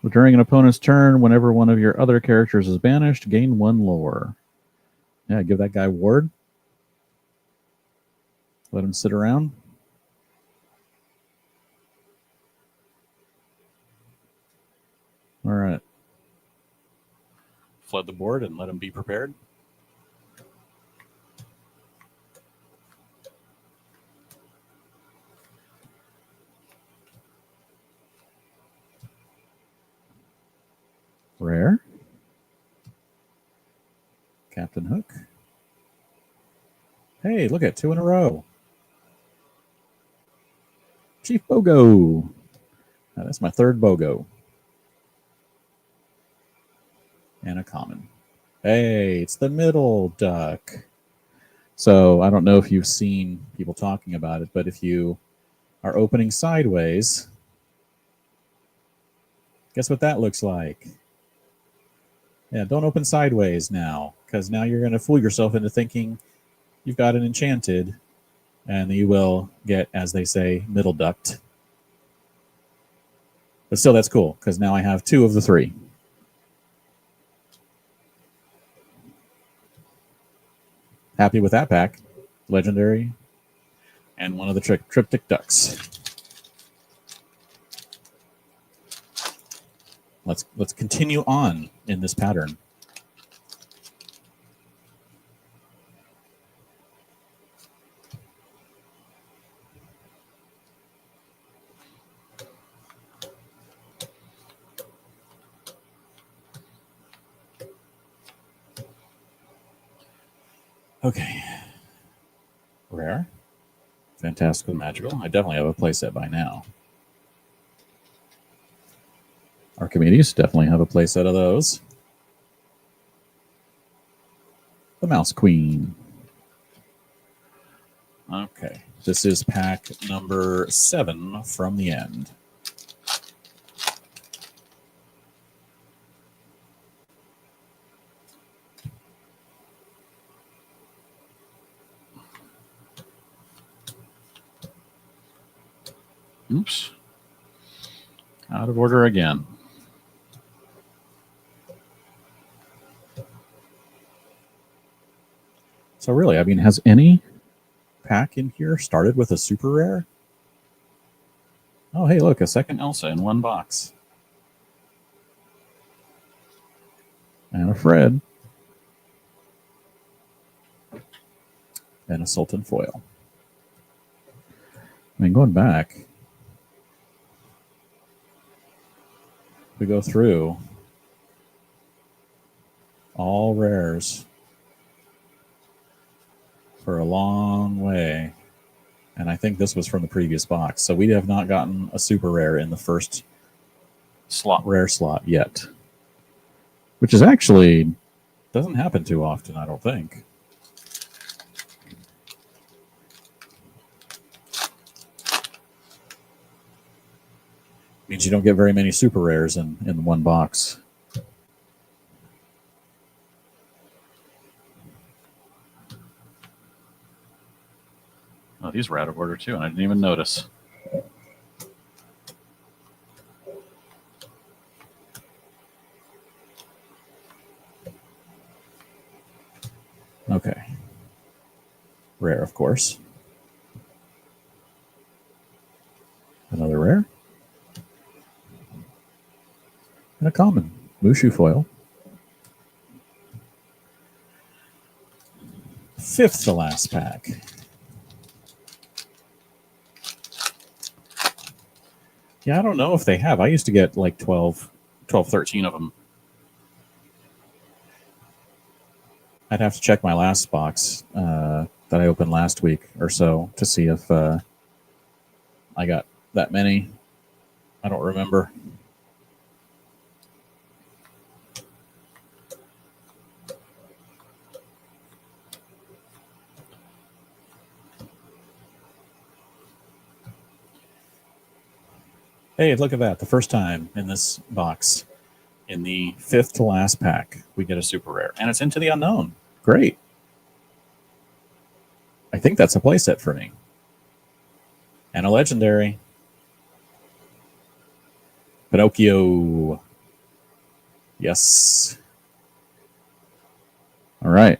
During an opponent's turn, whenever one of your other characters is banished, gain 1 lore. Yeah, give that guy ward. Let him sit around. All right. Flood the board and let him be prepared. Rare. Captain Hook. Hey, look at 2 in a row. Chief Bogo. Now, that's my 3rd Bogo. And a common. Hey, it's the middle duck. So I don't know if you've seen people talking about it, but if you are opening sideways, guess what that looks like? Yeah, don't open sideways now, because now you're going to fool yourself into thinking you've got an enchanted, and you will get, as they say, middle ducked. But still, that's cool, because now I have 2 of the 3. Happy with that pack. Legendary. And one of the triptych ducks. Let's continue on in this pattern. Okay. Rare. Fantastical Magical. I definitely have a playset by now. Archimedes, definitely have a playset of those. The Mouse Queen. Okay, this is pack number 7 from the end. Oops. Out of order again. So really, I mean, has any pack in here started with a super rare? Oh, hey, look, a second Elsa in one box. And a Fred. And a Sultan foil. I mean, going back, we go through all rares for a long way. And I think this was from the previous box. So we have not gotten a super rare in the first rare slot yet. Which is actually doesn't happen too often, I don't think. Means you don't get very many super rares in one box. Oh, these were out of order too, and I didn't even notice. Okay. Rare, of course. Another rare. And a common. Mushu foil. Fifth to last pack. Yeah, I don't know if they have. I used to get like 12, 13 of them. I'd have to check my last box that I opened last week or so to see if I got that many. I don't remember. Hey, look at that. The first time in this box, in the fifth to last pack, we get a super rare. And it's Into the Unknown. Great. I think that's a playset for me. And a legendary. Pinocchio. Yes. All right.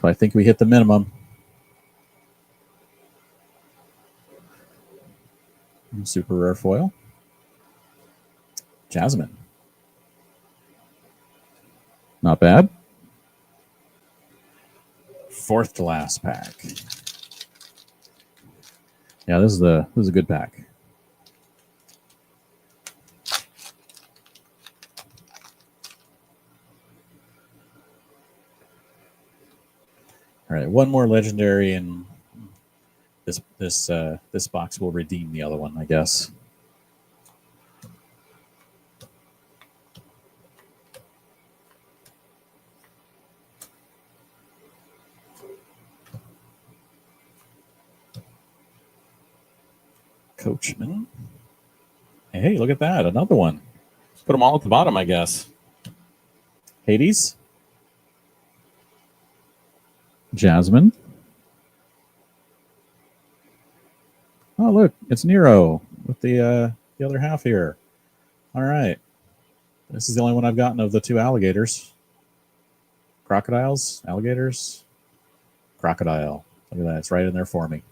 So I think we hit the minimum. Super rare foil. Jasmine. Not bad. Fourth to last pack. Yeah, this is a good pack. All right, one more legendary, and this box will redeem the other one, I guess. Coachman. Hey, look at that. Another one. Put them all at the bottom, I guess. Hades. Jasmine. Oh, look. It's Nero with the other half here. All right. This is the only one I've gotten of the two alligators. Crocodiles? Alligators? Crocodile. Look at that. It's right in there for me.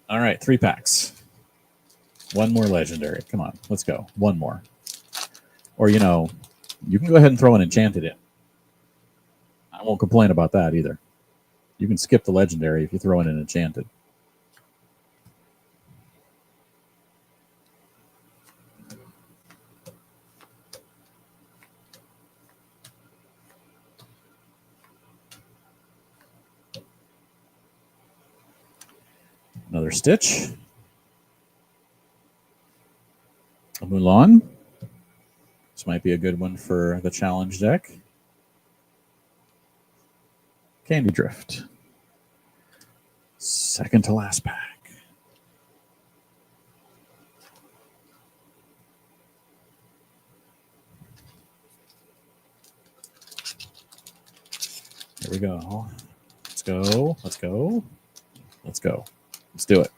All right, 3 packs. One more legendary. Come on, let's go. One more. Or, you know, you can go ahead and throw an enchanted in. I won't complain about that either. You can skip the legendary if you throw in an enchanted. Another Stitch. A Mulan. This might be a good one for the challenge deck. Candy Drift. Second to last pack. Here we go. Let's go. Let's go. Let's go. Let's do it.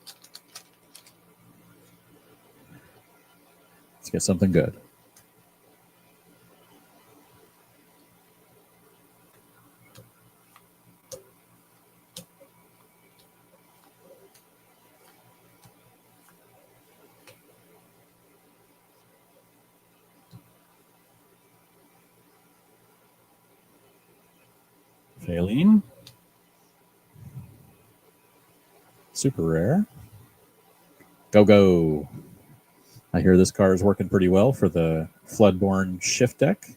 Let's get something good. Faline. Super rare. Go. I hear this card is working pretty well for the Floodborn Shift deck.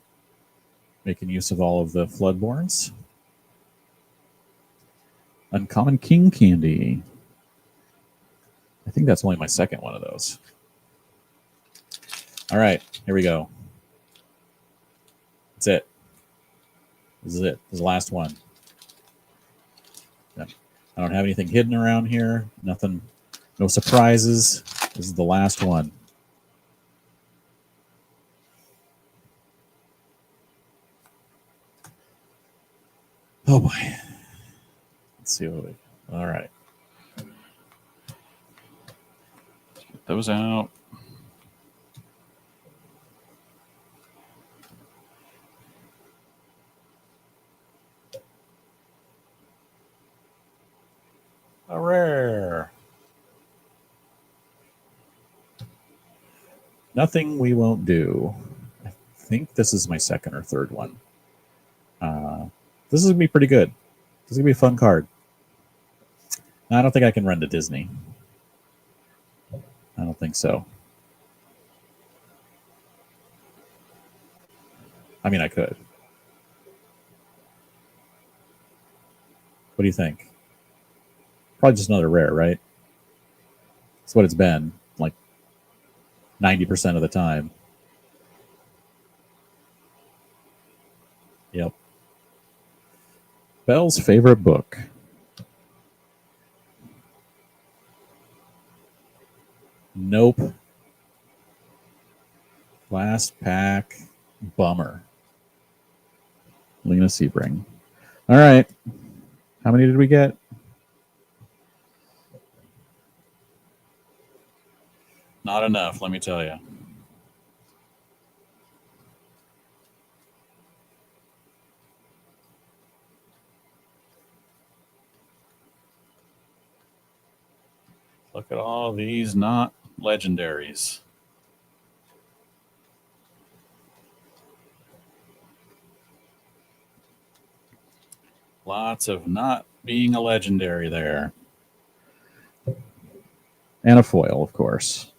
making use of all of the Floodborns. Uncommon King Candy. I think that's only my second one of those. All right, here we go. That's it. This is it. This is the last one. I don't have anything hidden around here. Nothing, no surprises. This is the last one. Oh boy. Let's see what we. All right. Get those out. A rare. Nothing we won't do. I think this is my second or third one. This is going to be pretty good. This is going to be a fun card. I don't think I can run to Disney. I don't think so. I mean, I could. What do you think? Probably just another rare, right? That's what it's been, like 90% of the time. Yep. Belle's favorite book. Nope. Last pack. Bummer. Lena Sebring. All right. How many did we get? Not enough, let me tell you. Look at all these not legendaries. Lots of not being a legendary there. And a foil, of course,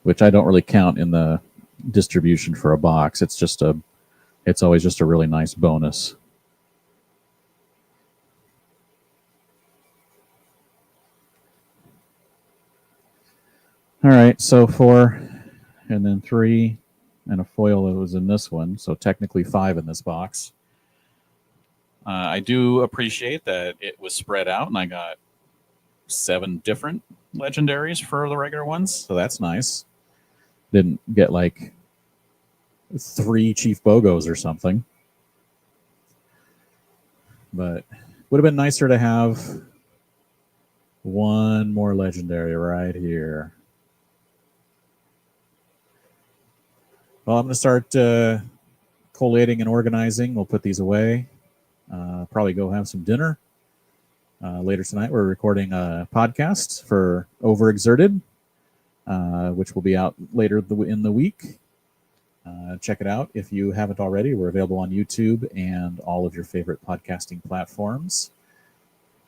which I don't really count in the distribution for a box. It's always just a really nice bonus. All right, so 4 and then 3 and a foil that was in this one, so technically 5 in this box. I do appreciate that it was spread out and I got 7 different legendaries for the regular ones, so that's nice. Didn't get like 3 Chief Bogos or something. But would have been nicer to have one more legendary right here. Well, I'm going to start collating and organizing. We'll put these away. Probably go have some dinner. Later tonight, we're recording a podcast for Overexerted, which will be out later in the week. Check it out if you haven't already. We're available on YouTube and all of your favorite podcasting platforms.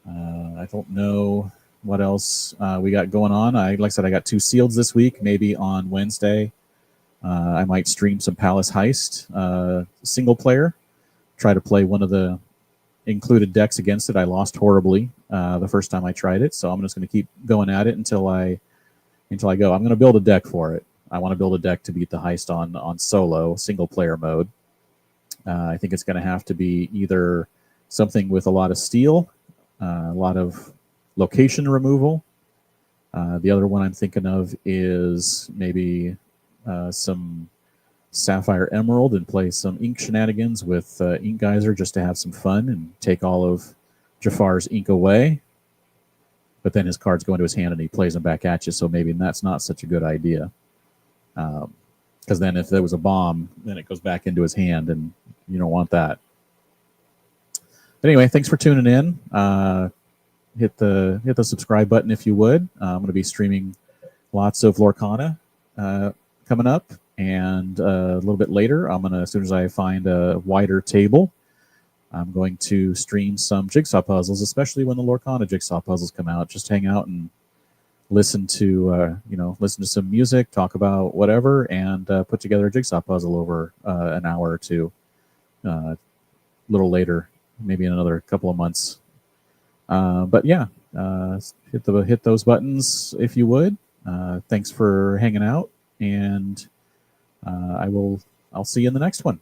I don't know what else we got going on. Like I said, I got 2 sealeds this week. Maybe on Wednesday, I might stream some Palace Heist single player. Try to play one of the included decks against it. I lost horribly the first time I tried it, so I'm just going to keep going at it until I go. I'm going to build a deck for it. I want to build a deck to beat the Heist on solo single player mode. I think it's going to have to be either something with a lot of steel, a lot of location removal. The other one I'm thinking of is maybe some Sapphire Emerald and play some ink shenanigans with Ink Geyser just to have some fun and take all of Jafar's ink away. But then his cards go into his hand and he plays them back at you, so maybe that's not such a good idea. Because then if there was a bomb, then it goes back into his hand, and you don't want that. But anyway, thanks for tuning in. Hit the subscribe button if you would. I'm going to be streaming lots of Lorcana coming up. And a little bit later, as soon as I find a wider table, I'm going to stream some jigsaw puzzles, especially when the Lorcana jigsaw puzzles come out. Just hang out and listen to some music, talk about whatever, and put together a jigsaw puzzle over an hour or two. a little later, maybe in another couple of months. But yeah, hit those buttons if you would. Thanks for hanging out, and I'll see you in the next one.